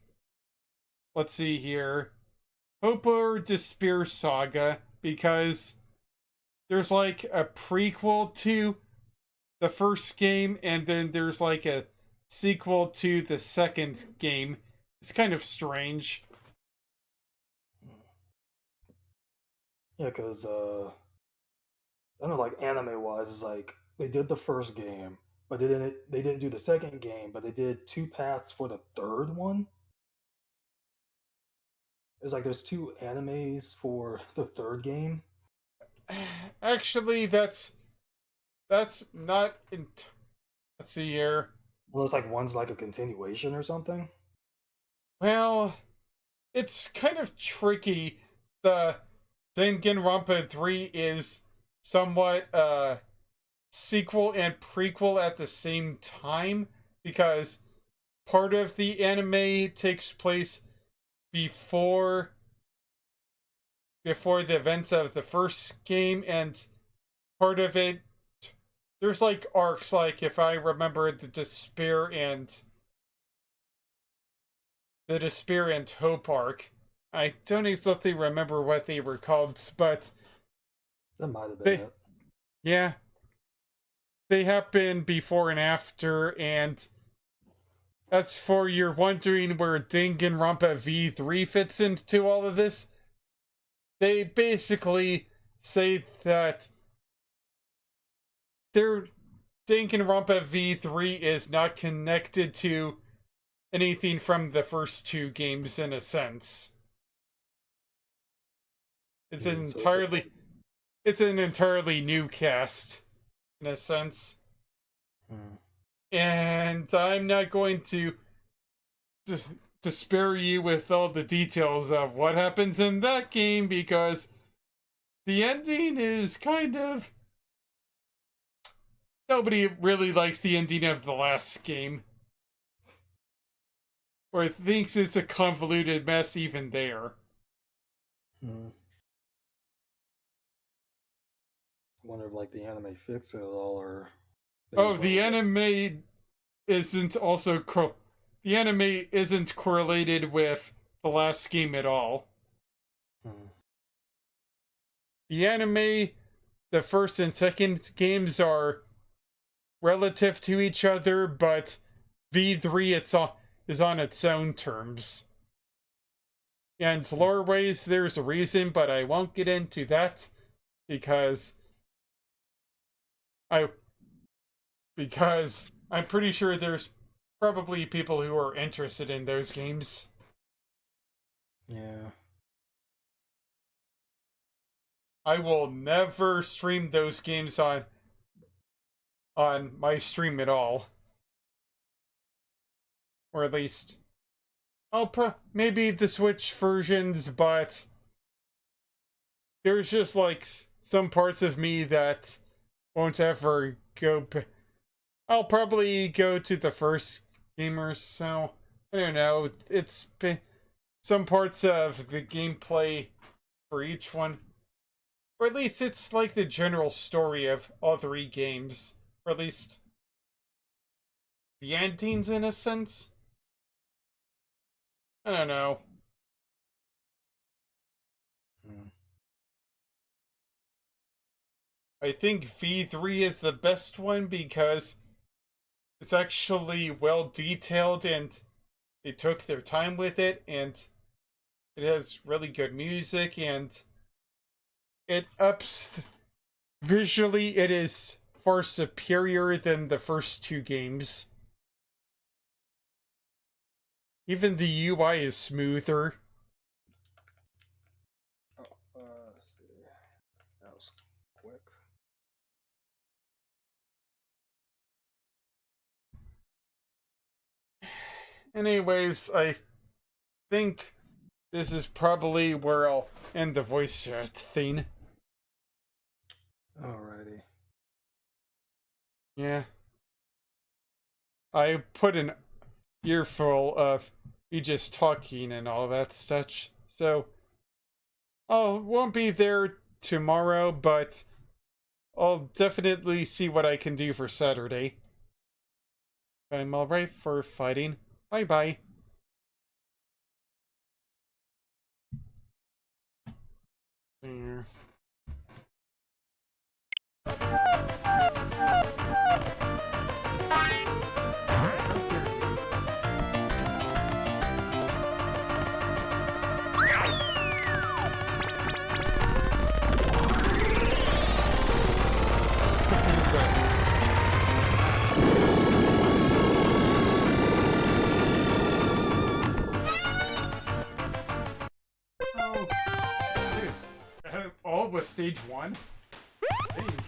let's see here, Hope or Despair Saga, because there's like a prequel to the first game, and then there's like a sequel to the second game. It's kind of strange. Yeah, because I don't know, like anime wise, it's like they did the first game, but they didn't do the second game, but they did two paths for the third one. It's like there's two animes for the third game. Actually, that's not in. Let's see here. Well, it's like one's like a continuation or something. Well, it's kind of tricky. The Danganronpa 3 is somewhat sequel and prequel at the same time, because part of the anime takes place before the events of the first game, and part of it, there's like arcs, like if I remember the Despair and Hope arc. I don't exactly remember what they were called, but That might have been they, it. yeah, they happen before and after, and as for you're wondering where Danganronpa V3 fits into all of this, they basically say that their Danganronpa V3 is not connected to anything from the first two games in a sense. It's an So entirely new cast in a sense. hmm. And I'm not going to spare you with all the details of what happens in that game because the ending is kind of... Nobody really likes the ending of the last game. Or thinks it's a convoluted mess even there. Hmm. Wonder if like the anime fixed it at all, or Oh, the anime isn't also the anime isn't correlated with the last game at all. Hmm. The anime, the first and second games are relative to each other, but V3 is on its own terms. And lore-wise, there's a reason, but I won't get into that because I'm pretty sure there's probably people who are interested in those games. Yeah. I will never stream those games on my stream at all. Or at least maybe the Switch versions, but there's just like some parts of me that won't ever go. I'll probably go to the first game or so. I don't know. It's been some parts of the gameplay for each one. Or at least it's like the general story of all three games. Or at least the endings in a sense. I don't know. Hmm. I think V3 is the best one because it's actually well detailed and they took their time with it and it has really good music and it ups visually it is far superior than the first two games. Even the UI is smoother. Oh, let's see. That was quick. Anyways, I think this is probably where I'll end the voice chat thing. Alrighty. Yeah. I put an earful of you just talking and all that such. So, I won't be there tomorrow, but I'll definitely see what I can do for Saturday. I'm alright for fighting. Bye-bye. There. All was stage 1. Hey,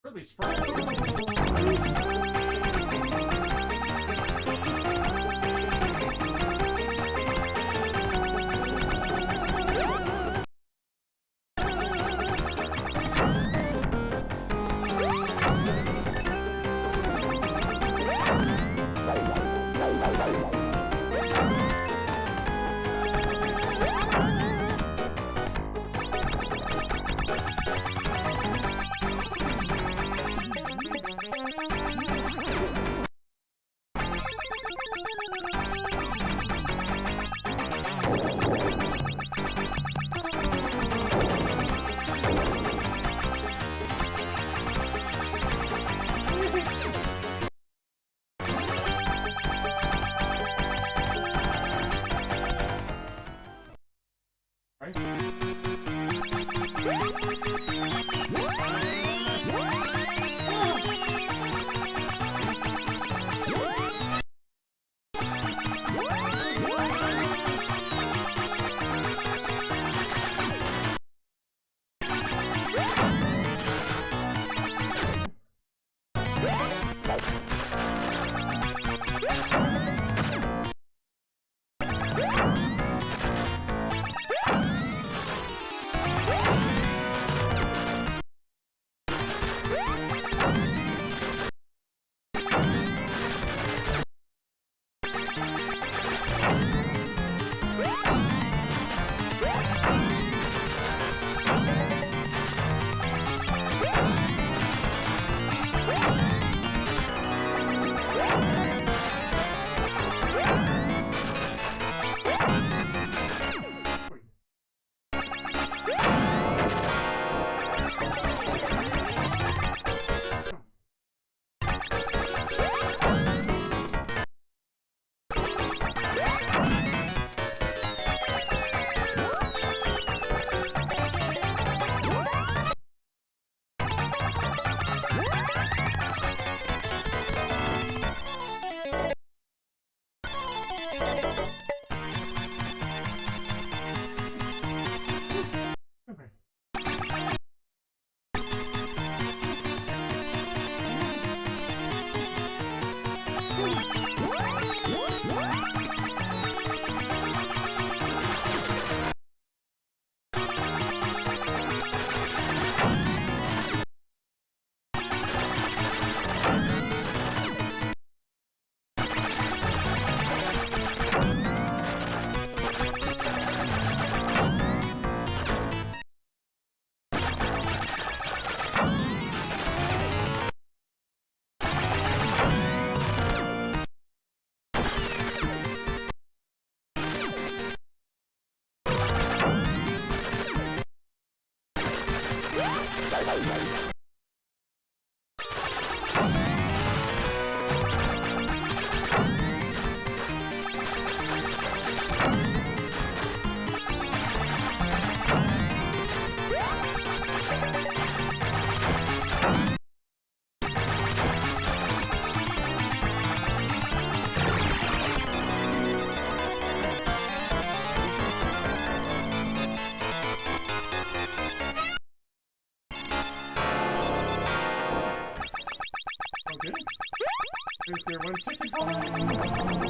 Really surprised. Okay. Is there one chicken farm?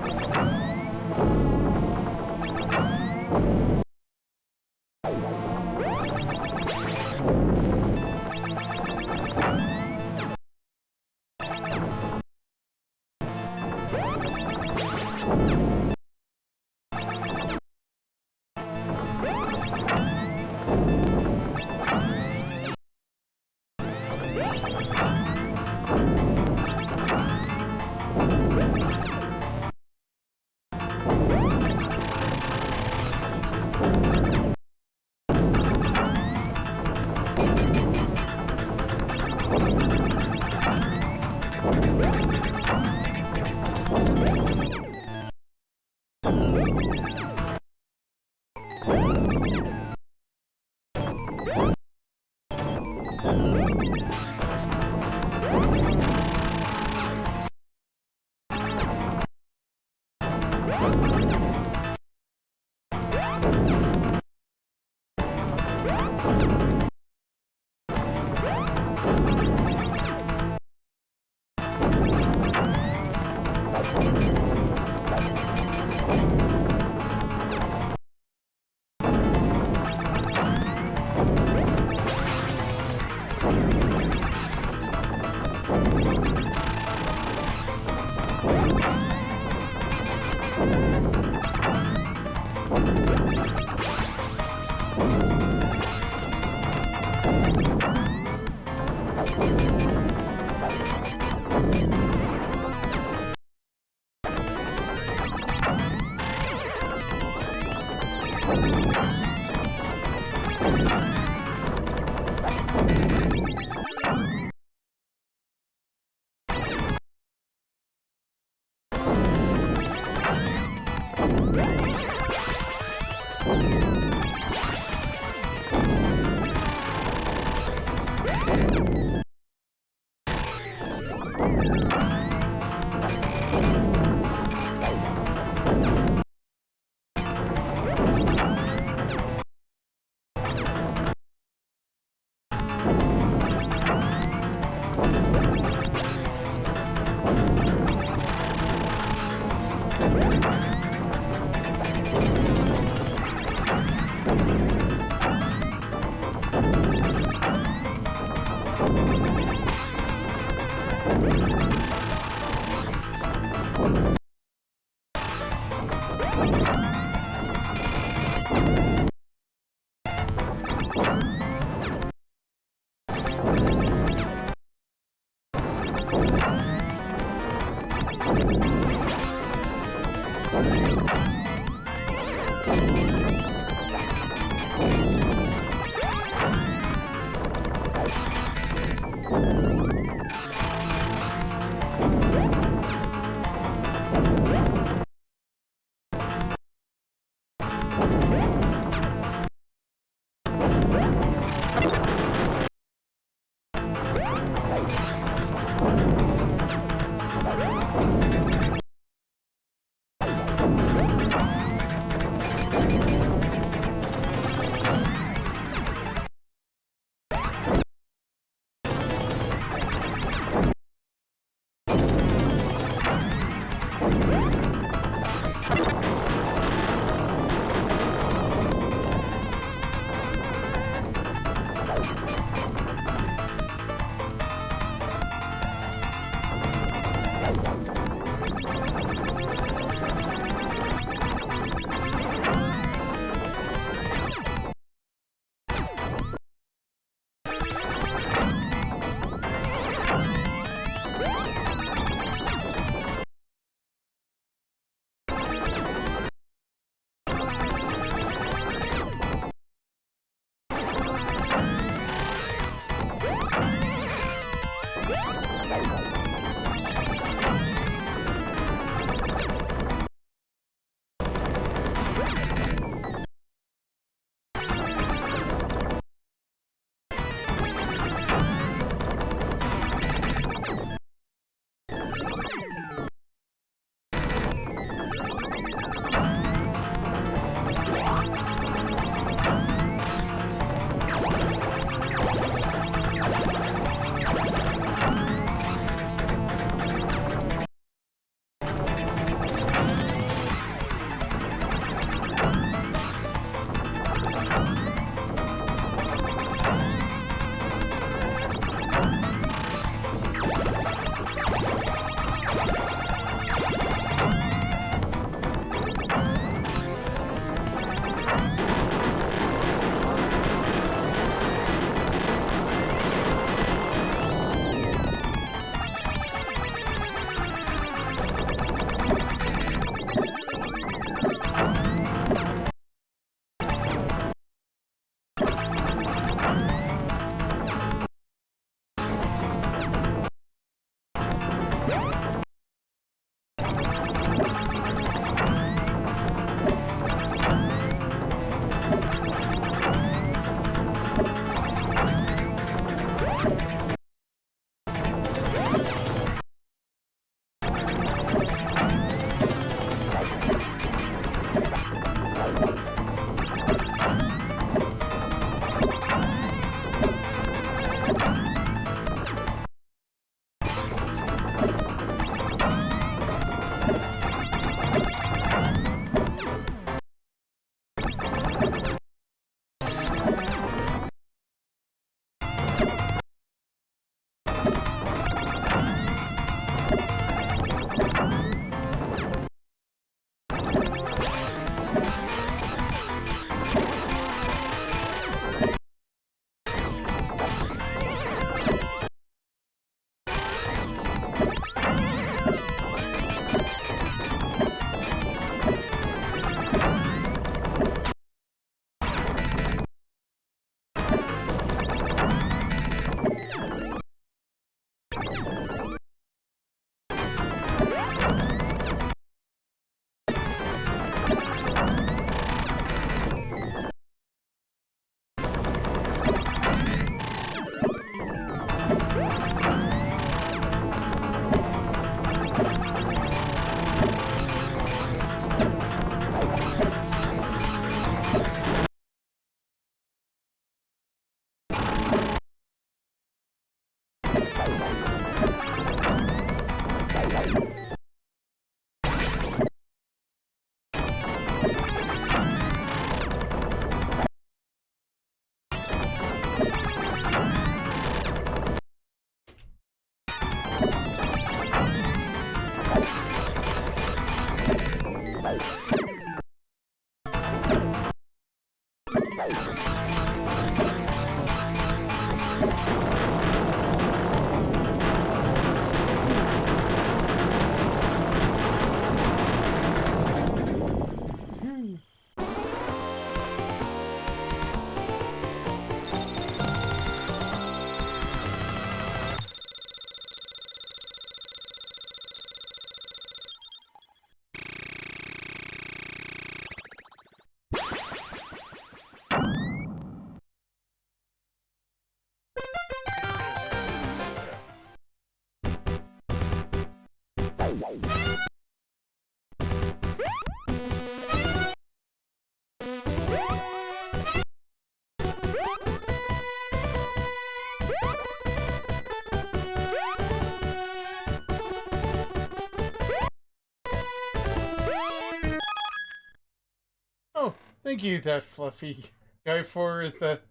Oh, thank you, that fluffy guy, for the...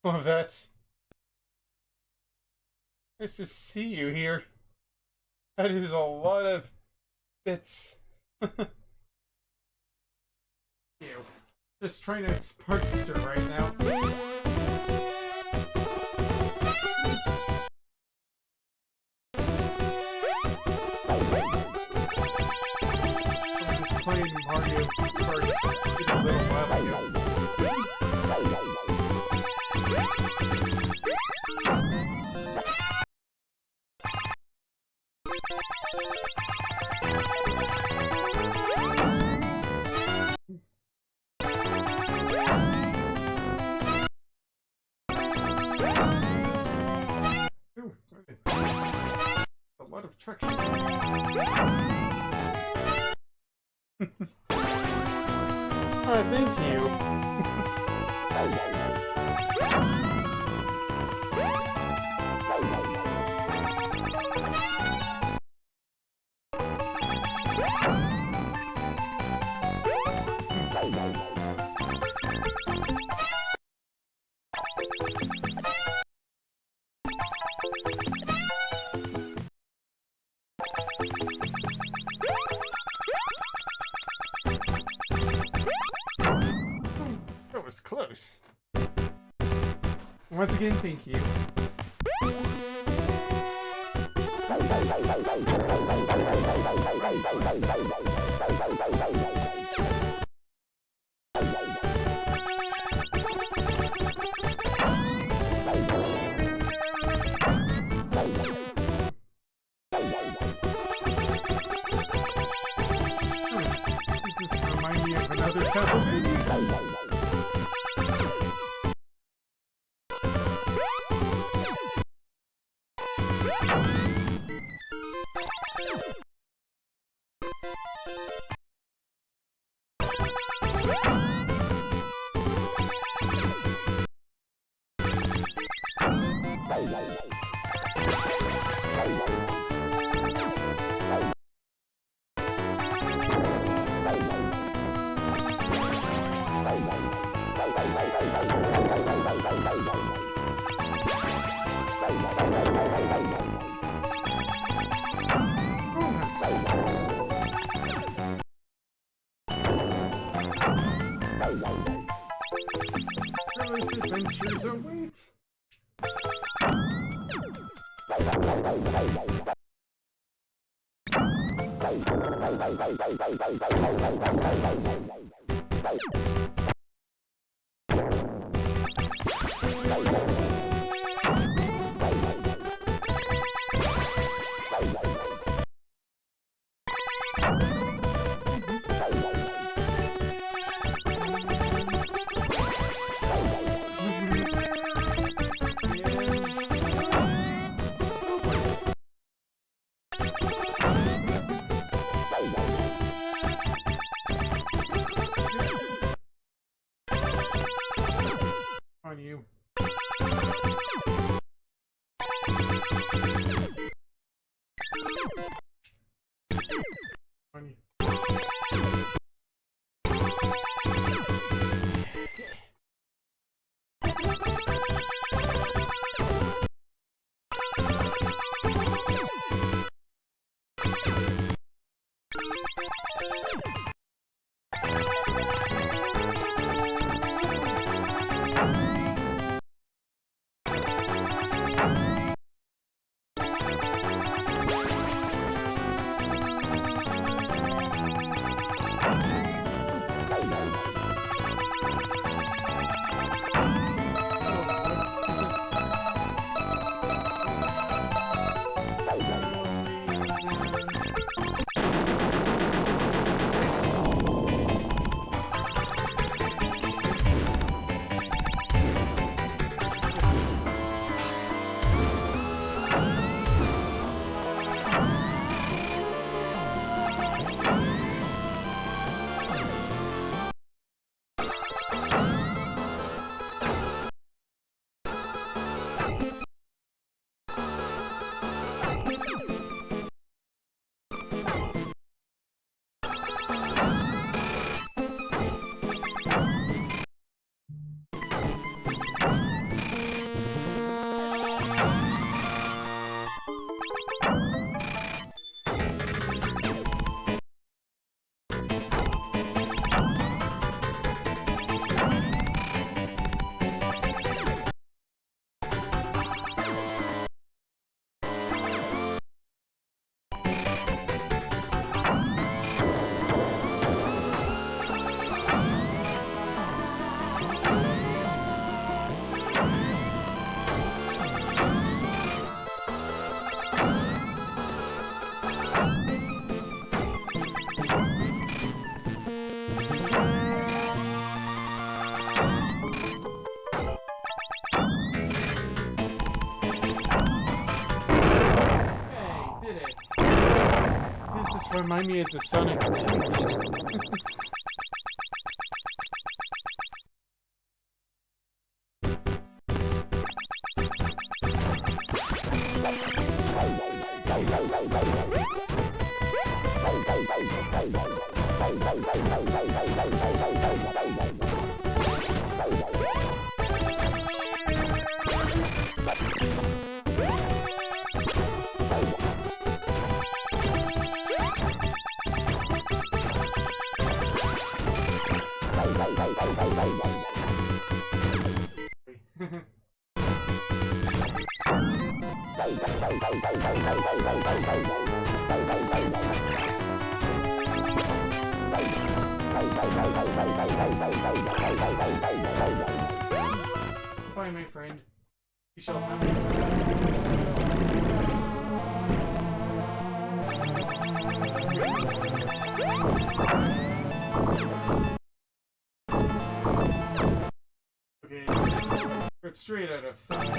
Well, that's... Nice to see you here. That is a lot of bits. Ew. Just trying to sparkster right now. I'm just playing Mario Kart just a little while ago. Ooh, a lot of traction. Thank you. That was close. Once again, thank you. Does this remind me of another Castlevania? Endless adventures await. On you. On you. Hey, did it. This just remind me of the Sonic 2 theater. Bye, my friend. You shall have me. Okay, this is ripped straight out of Sonic.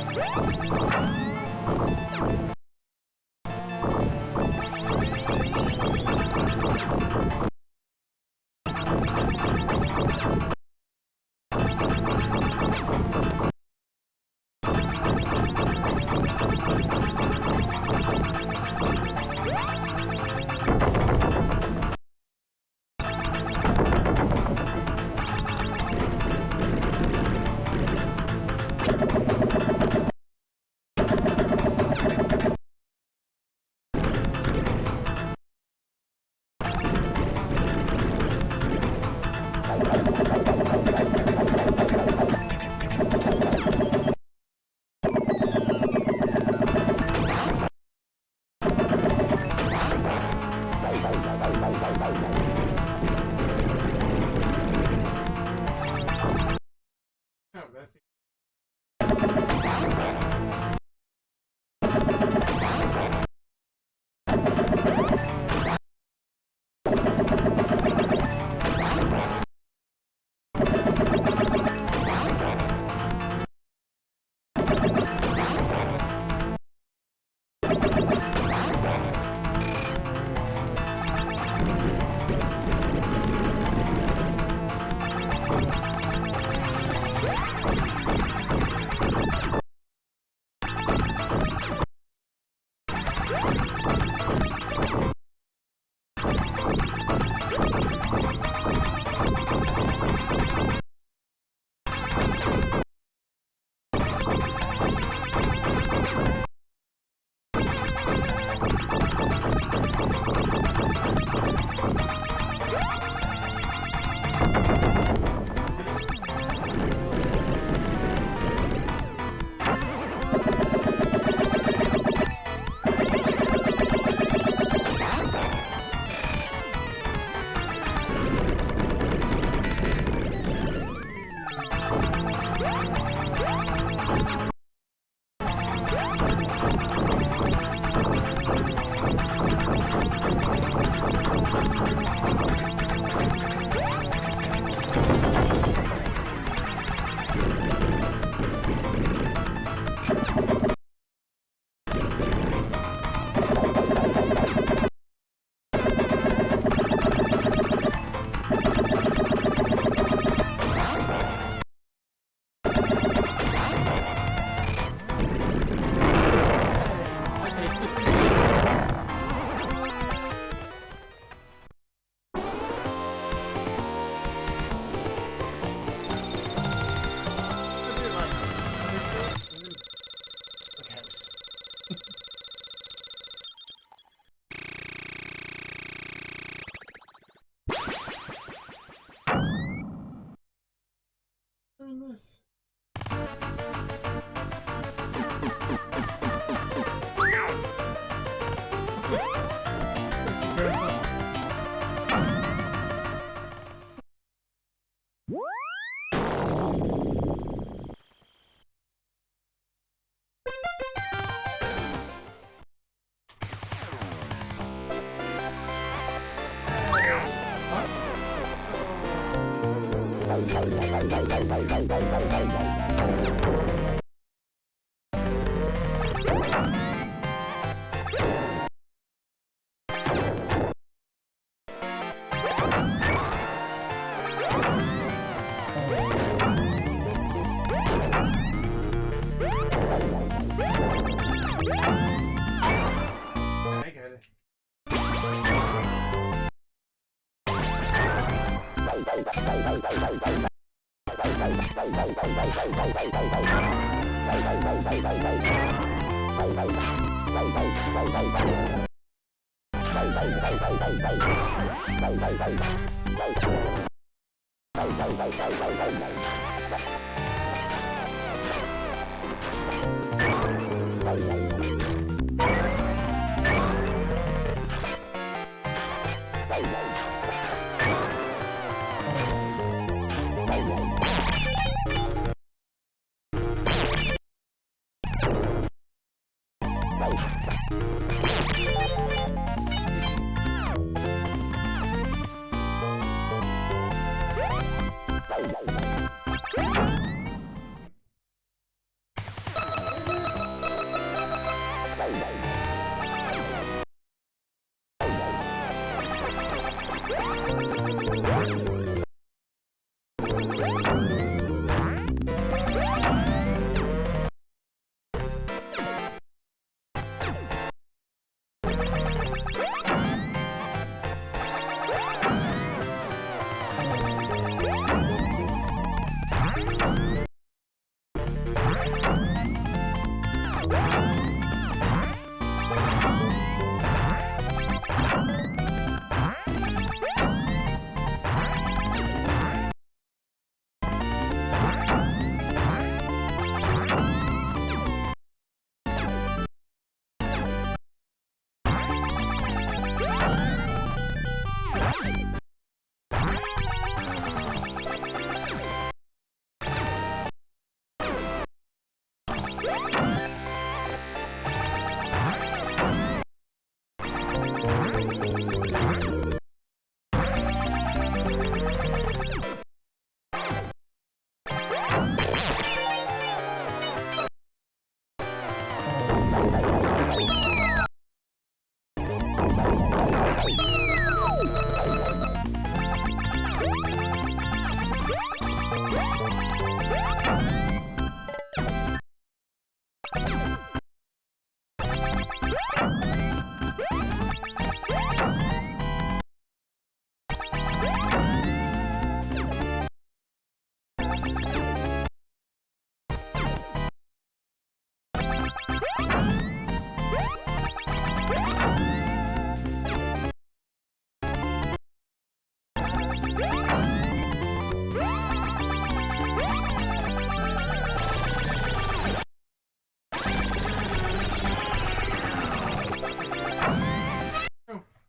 Oh, that's the this. I get it.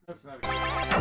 That's not good.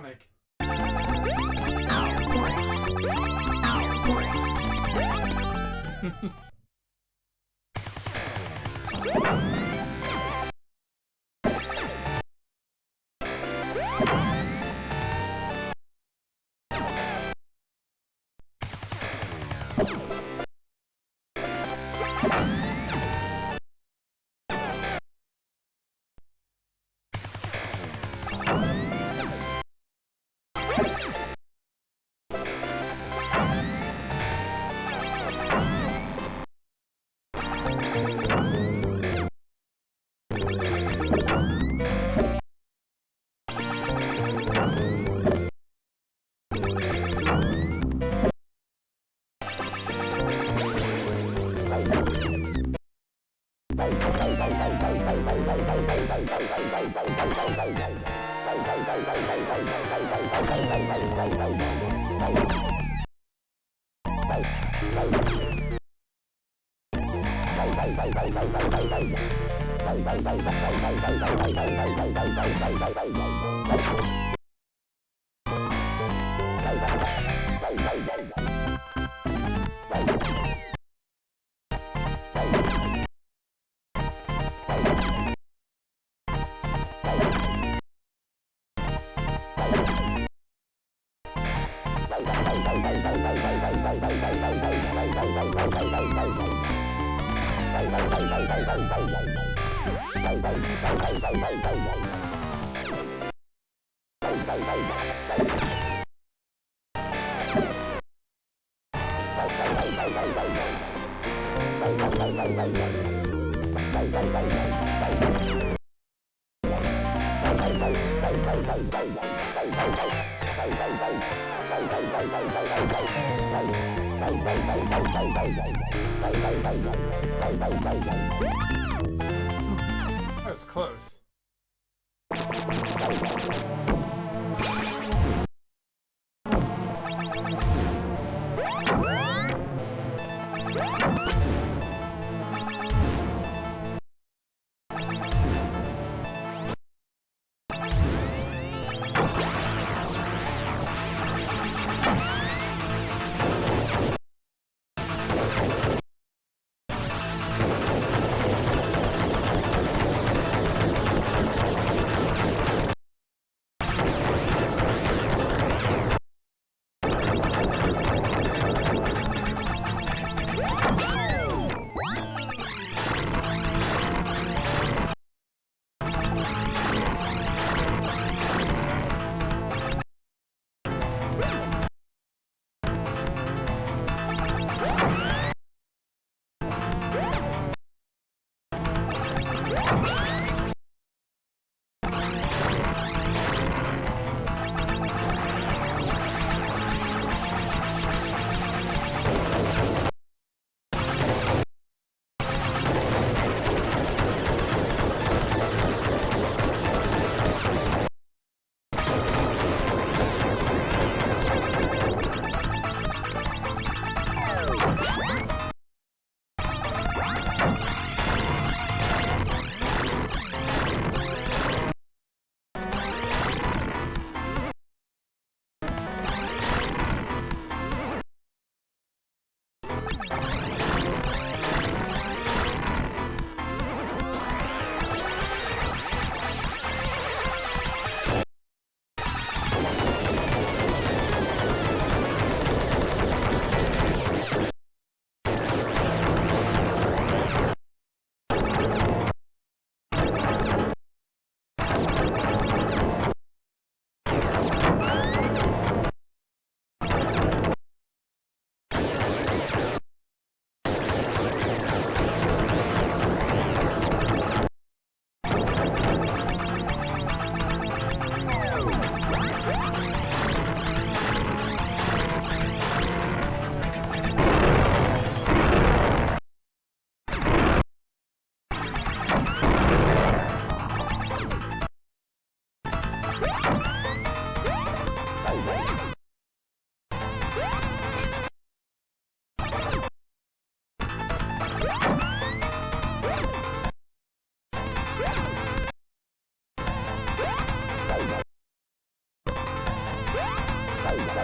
Sonic. That was close. Okay.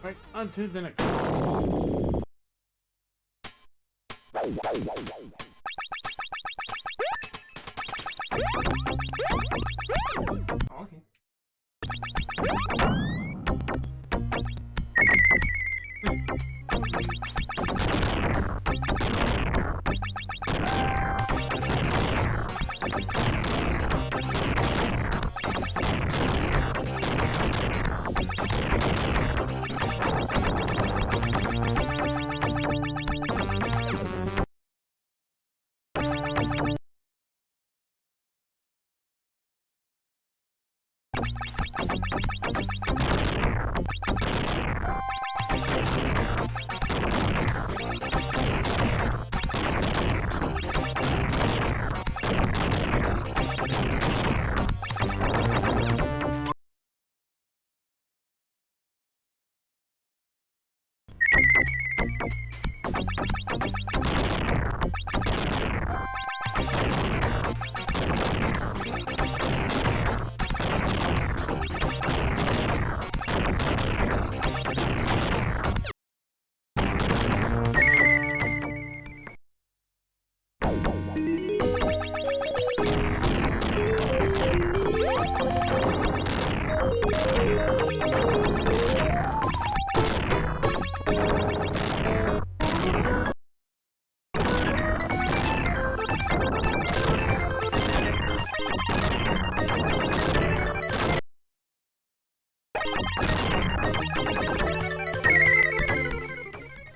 Right, on to the next one. Okay.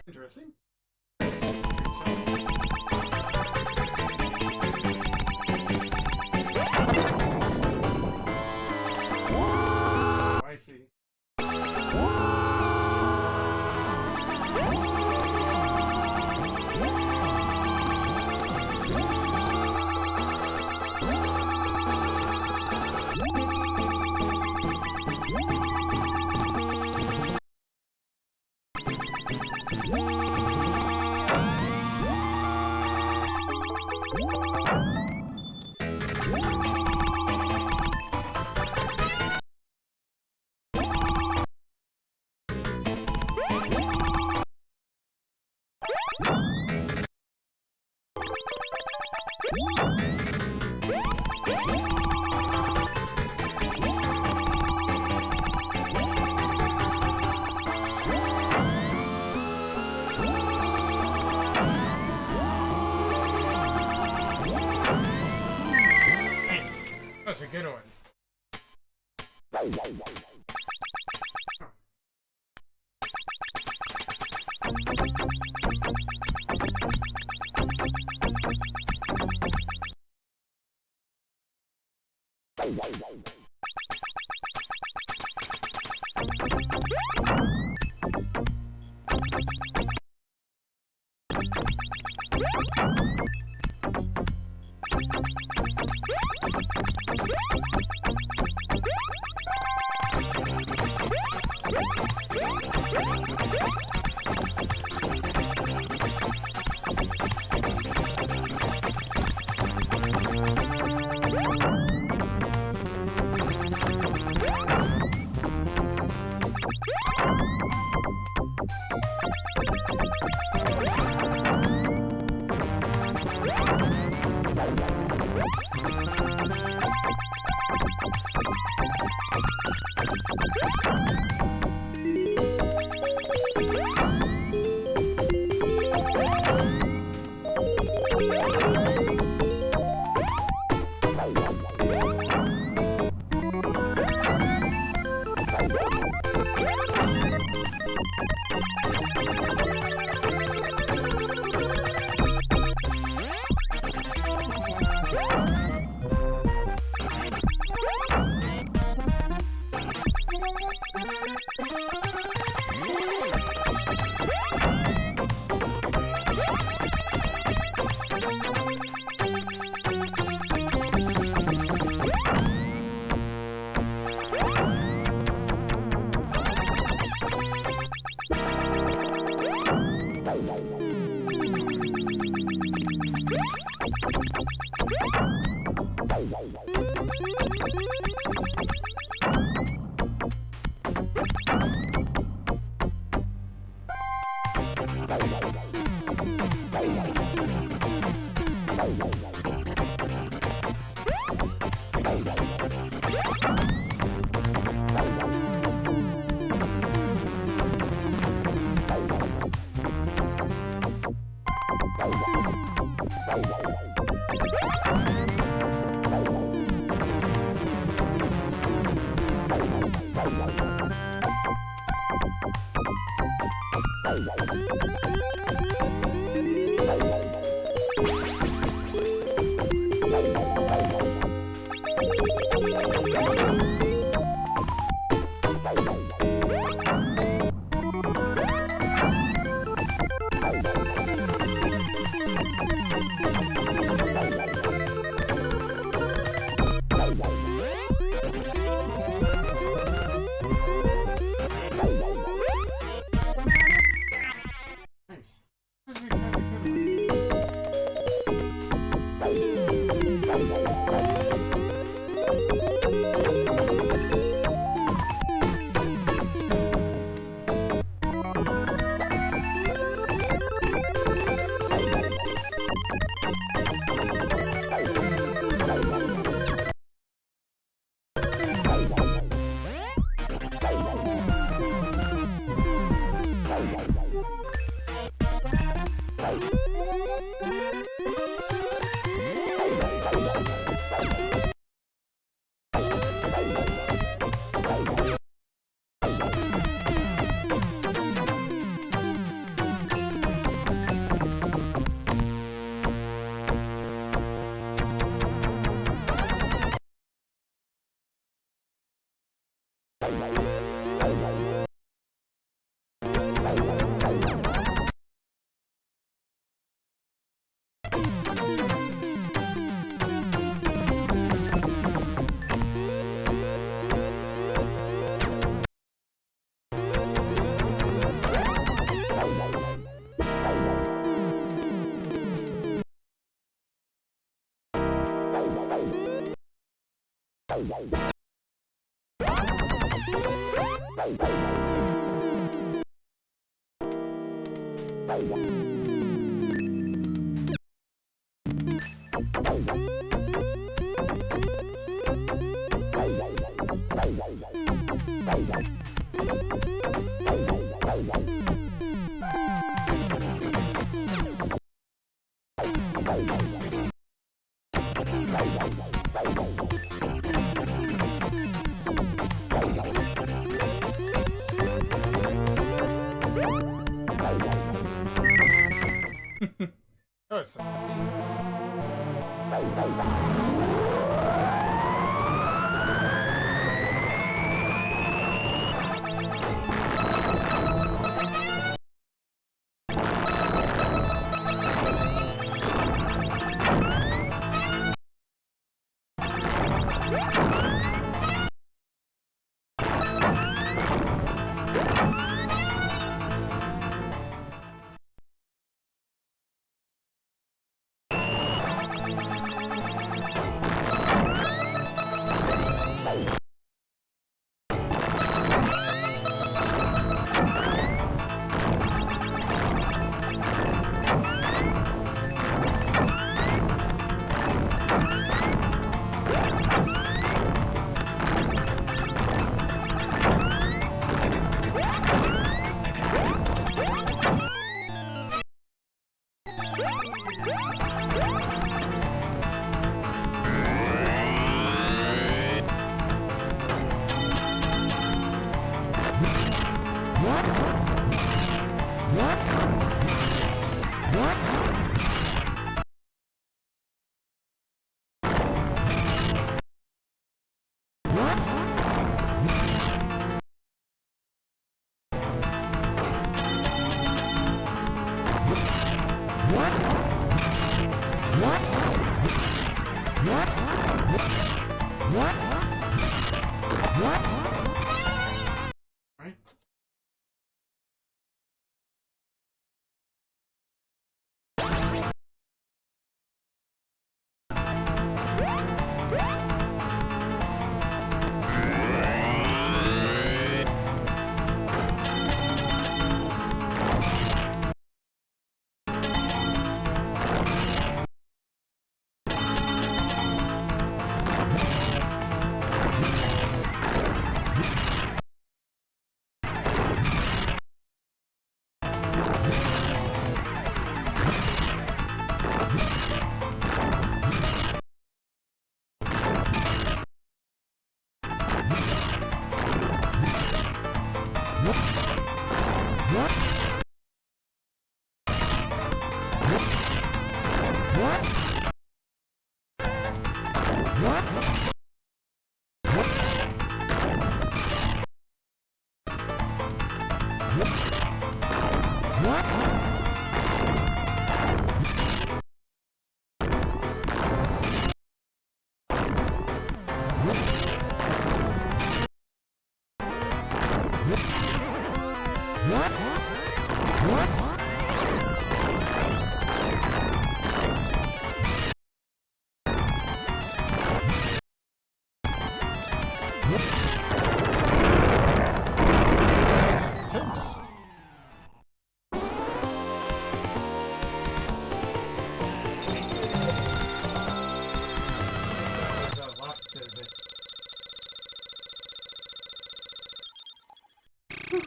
Interesting. I see. Nice. That's a good one. Nice. Actually, kinda good. That was amazing.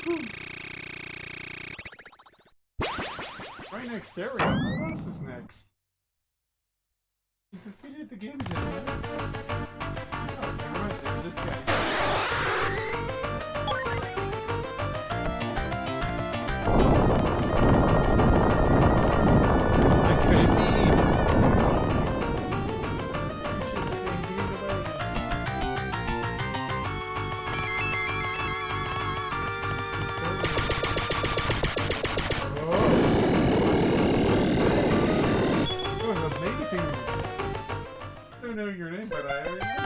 Right next area. What else is next? You defeated the game's enemy. Oh, you're right. There's this guy. That could it be? I don't know your name, but I already know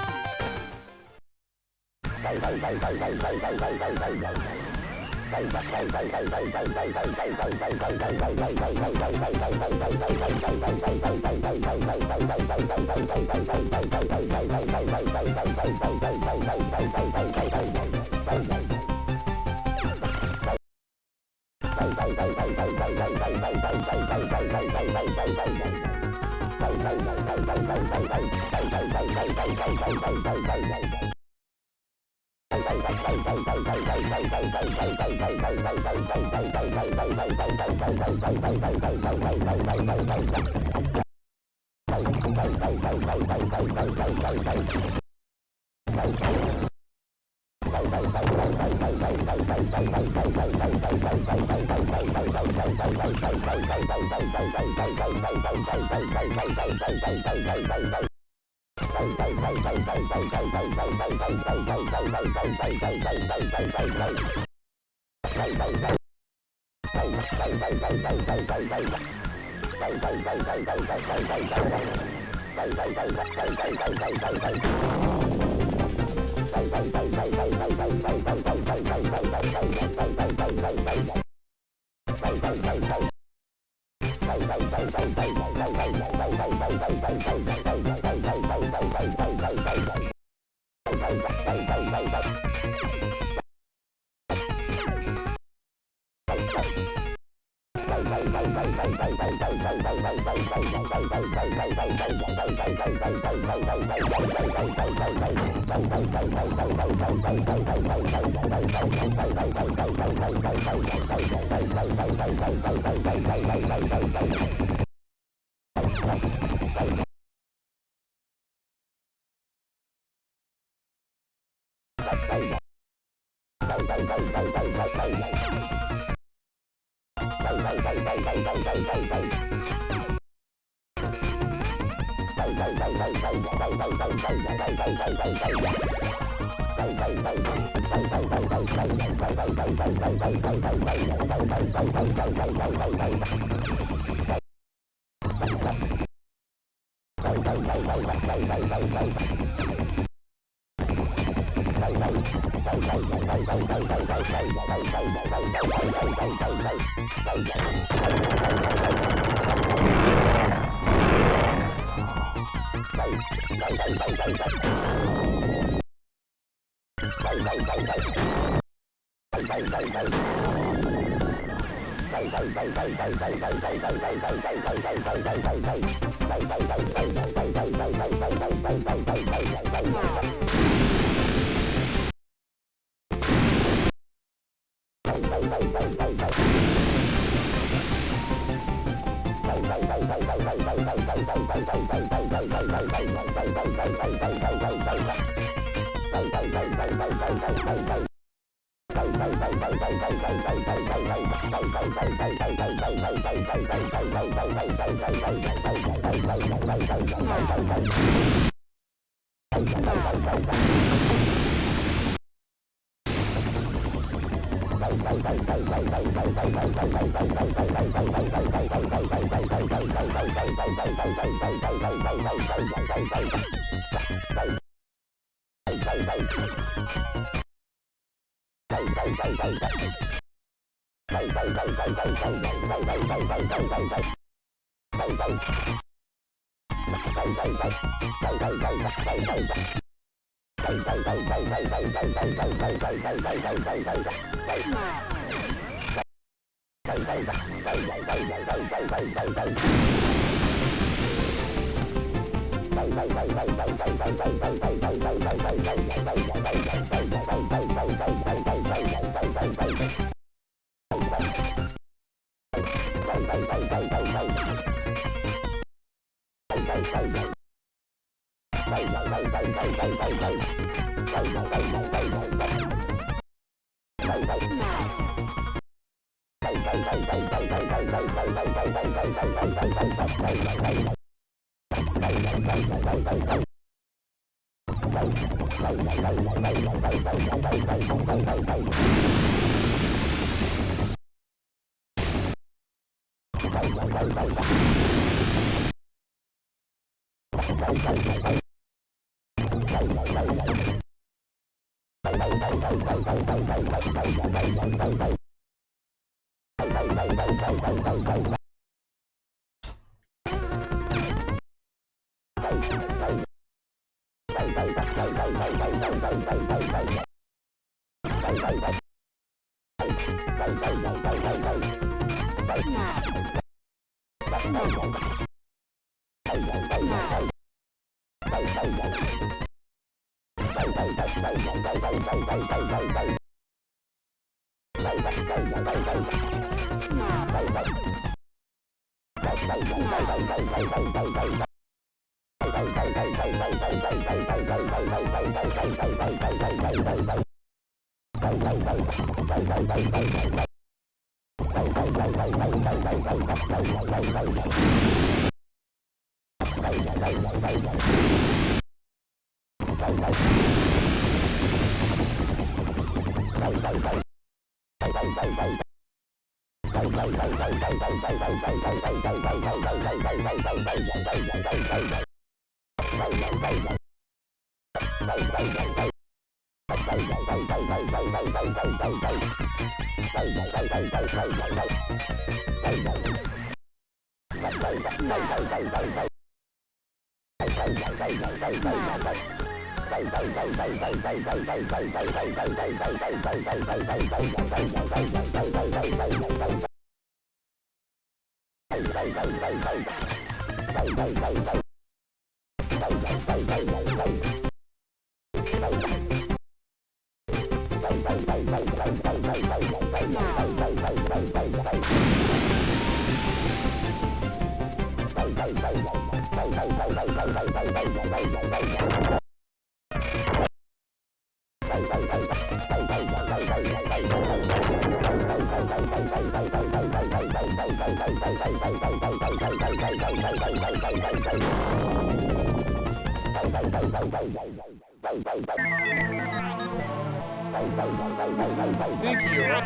Thank you.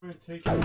We're taking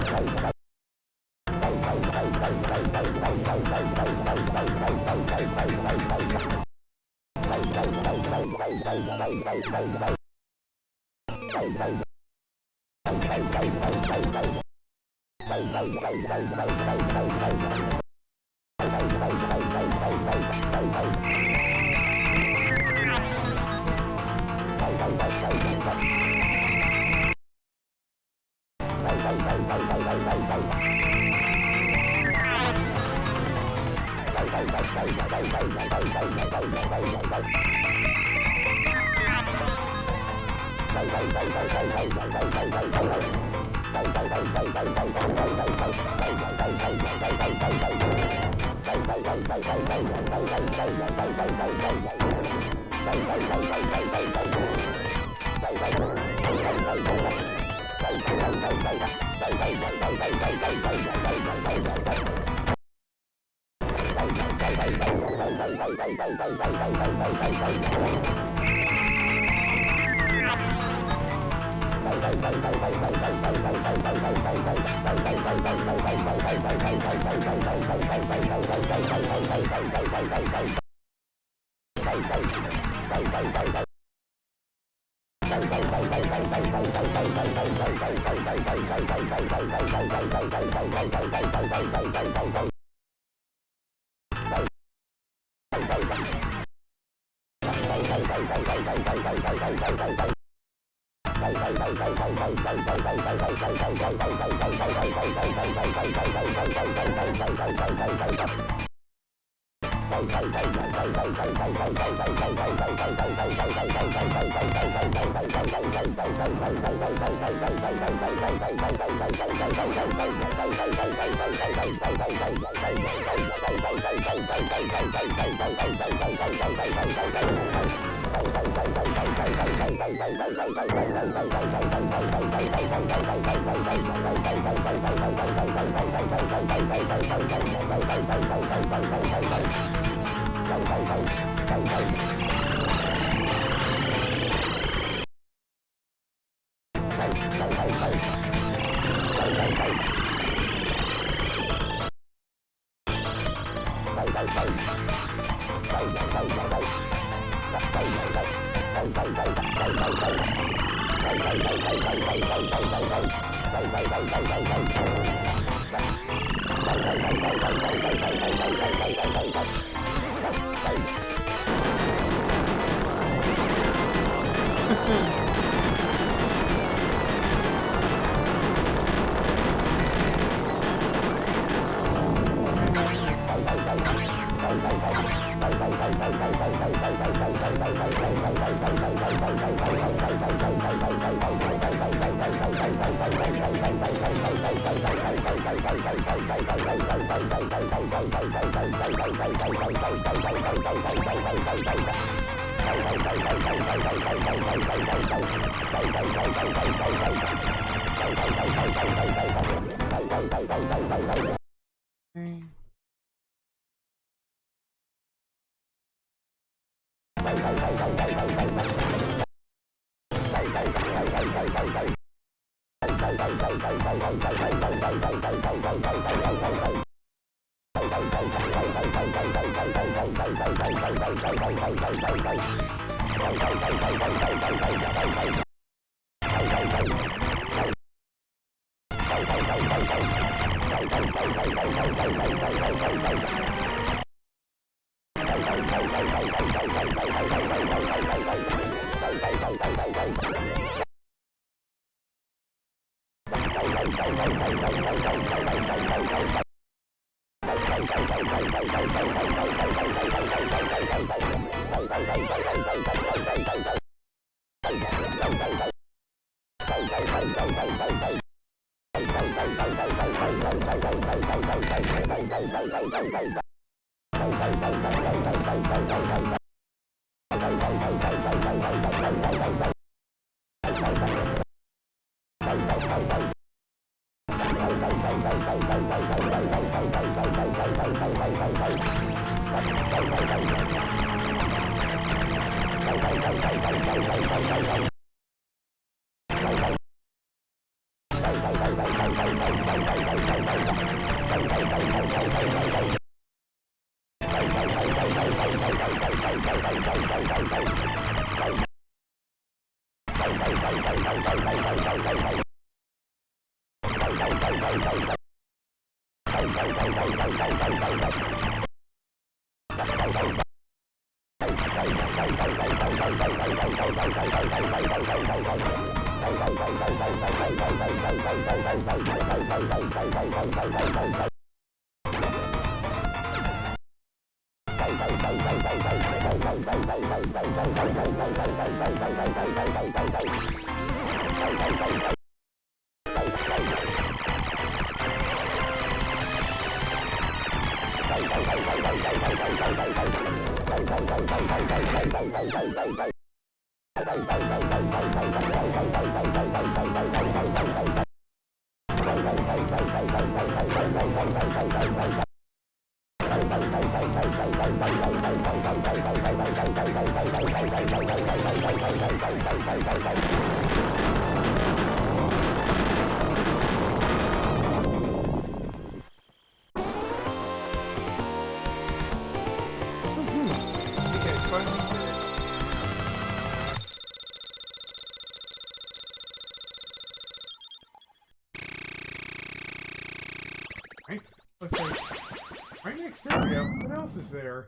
Right? Looks like right next area. What else is there?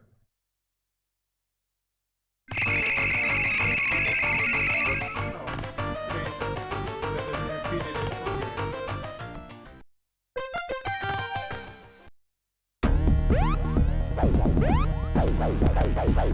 Oh, wait. That is Oh.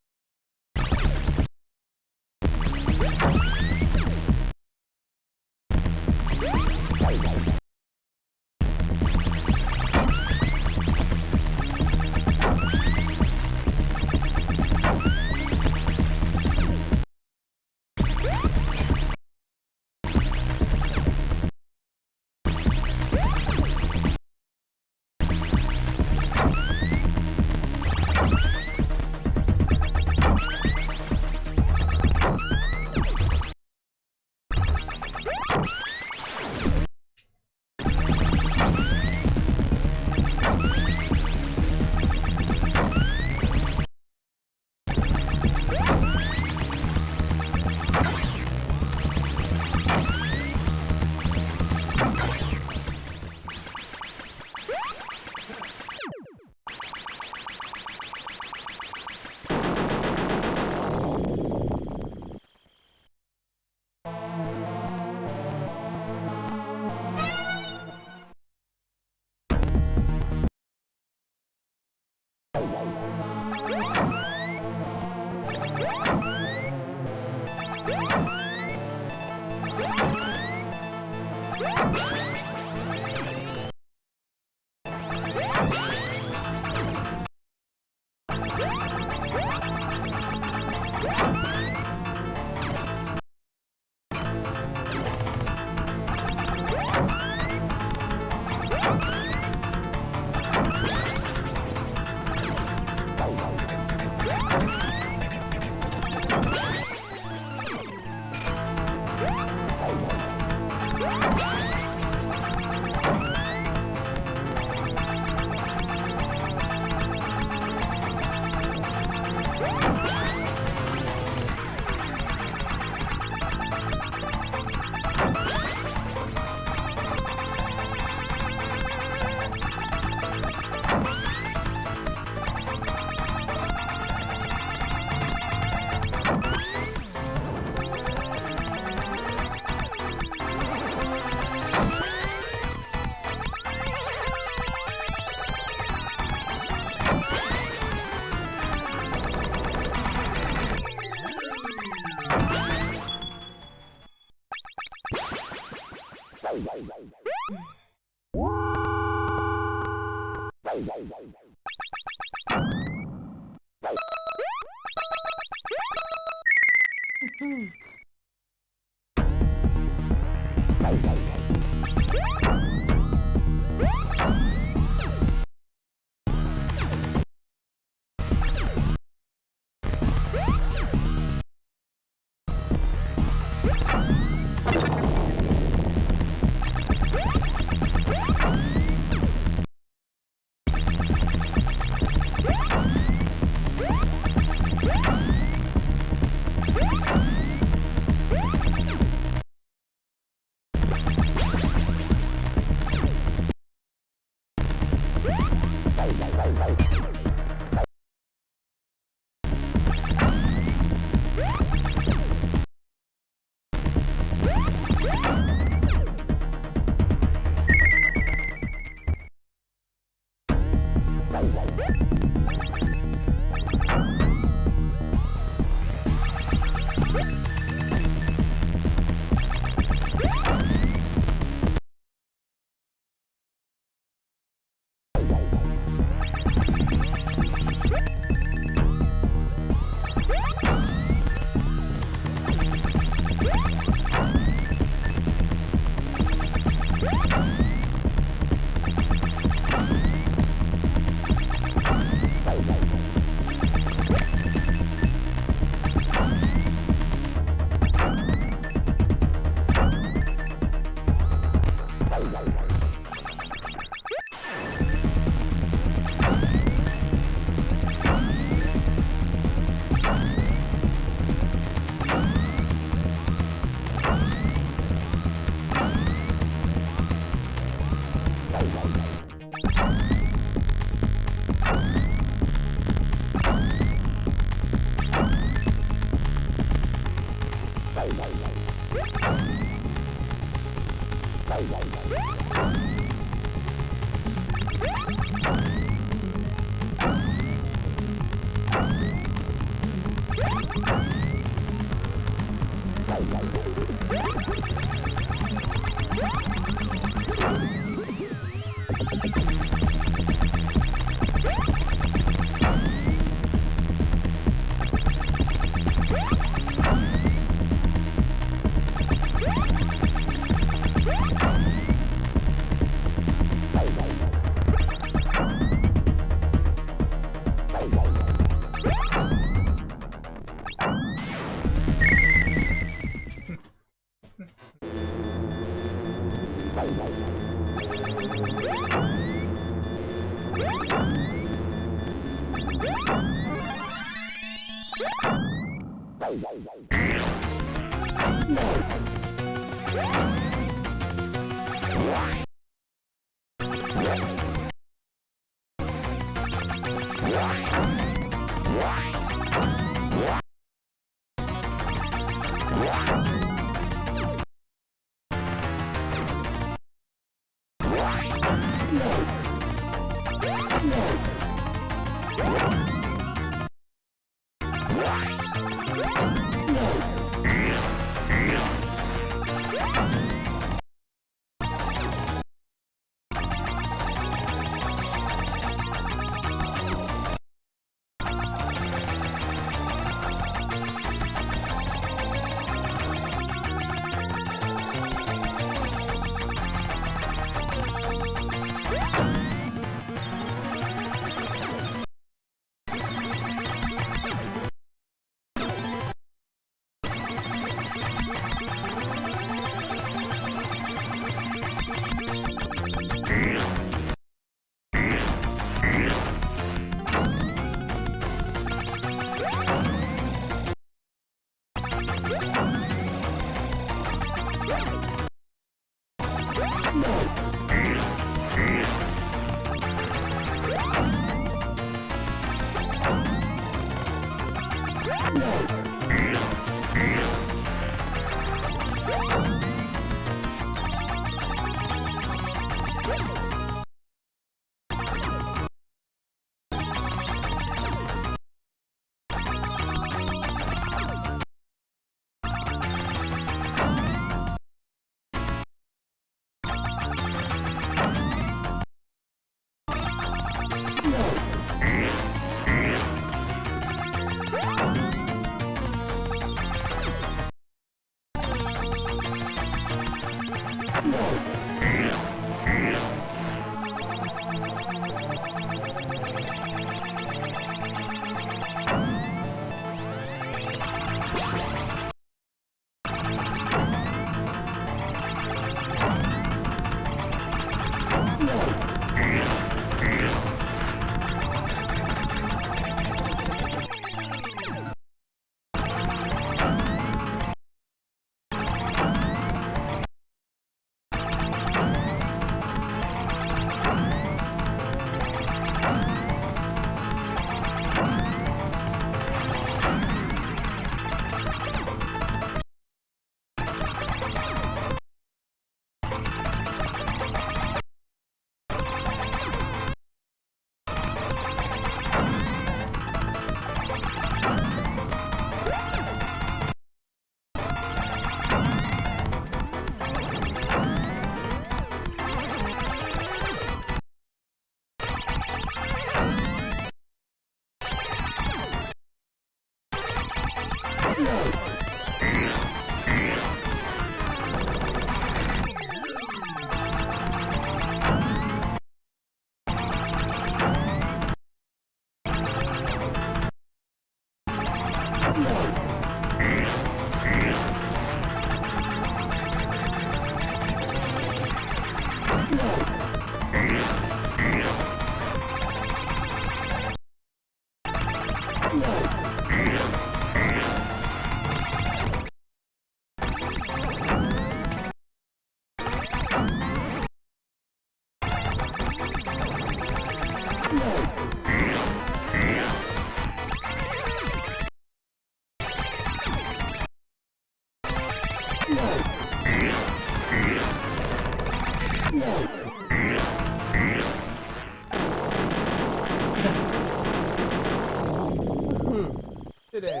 Today.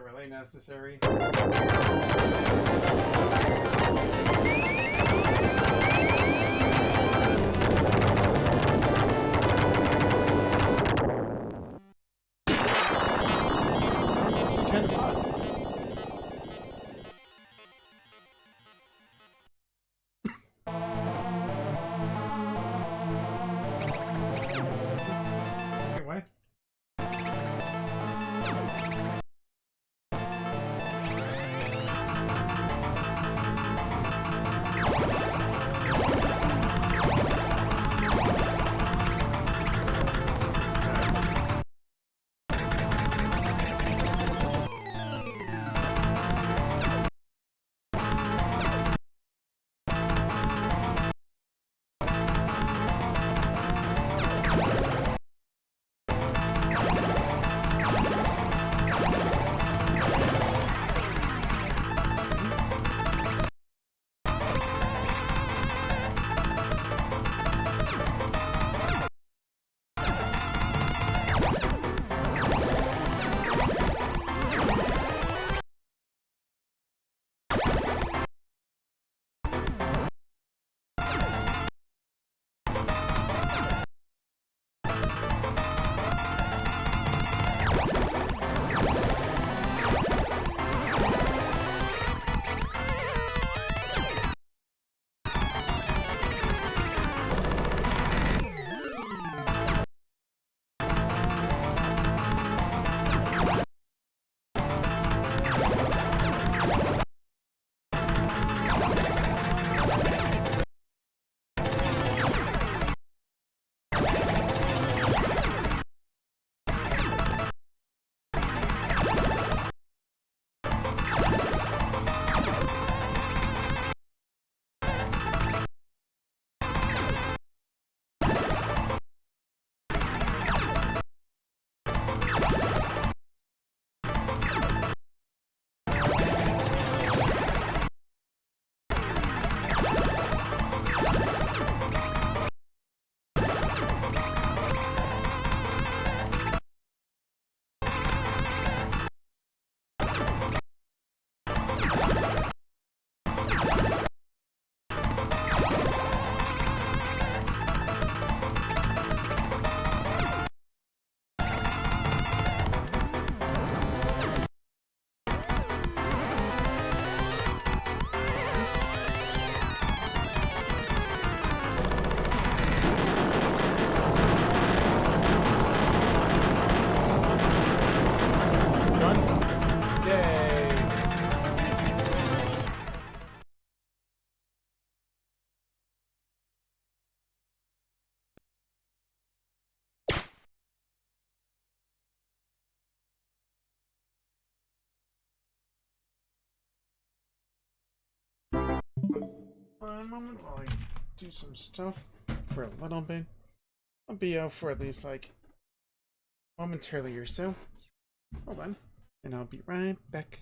Really necessary. Kind of fun. Wait, what? Done? Yay! One moment while I do some stuff for a little bit. I'll be out for at least like momentarily or so. Hold on. And I'll be right back.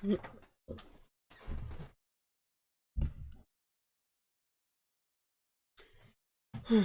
Hmm. Hmm.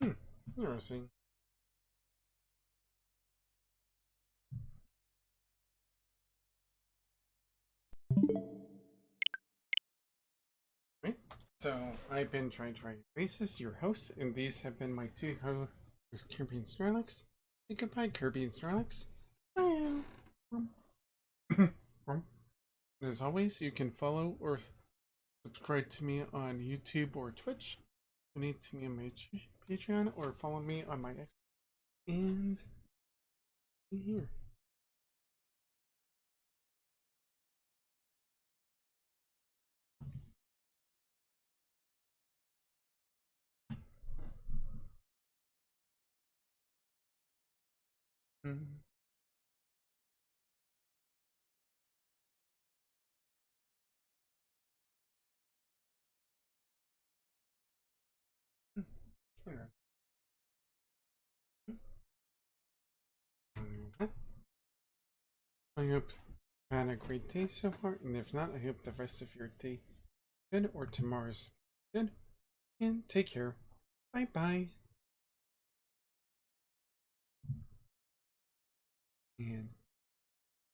Hmm. Interesting. So, I've been Try Races, your host, and these have been my two hosts, Kirby and Snorlax. Say goodbye, Kirby and Snorlax. Bye. And as always, you can follow or subscribe to me on YouTube or Twitch. Donate to me on my Patreon or follow me on my X. And here. I hope you had a great day so far, and if not, I hope the rest of your day good or tomorrow's good. And take care. Bye bye. And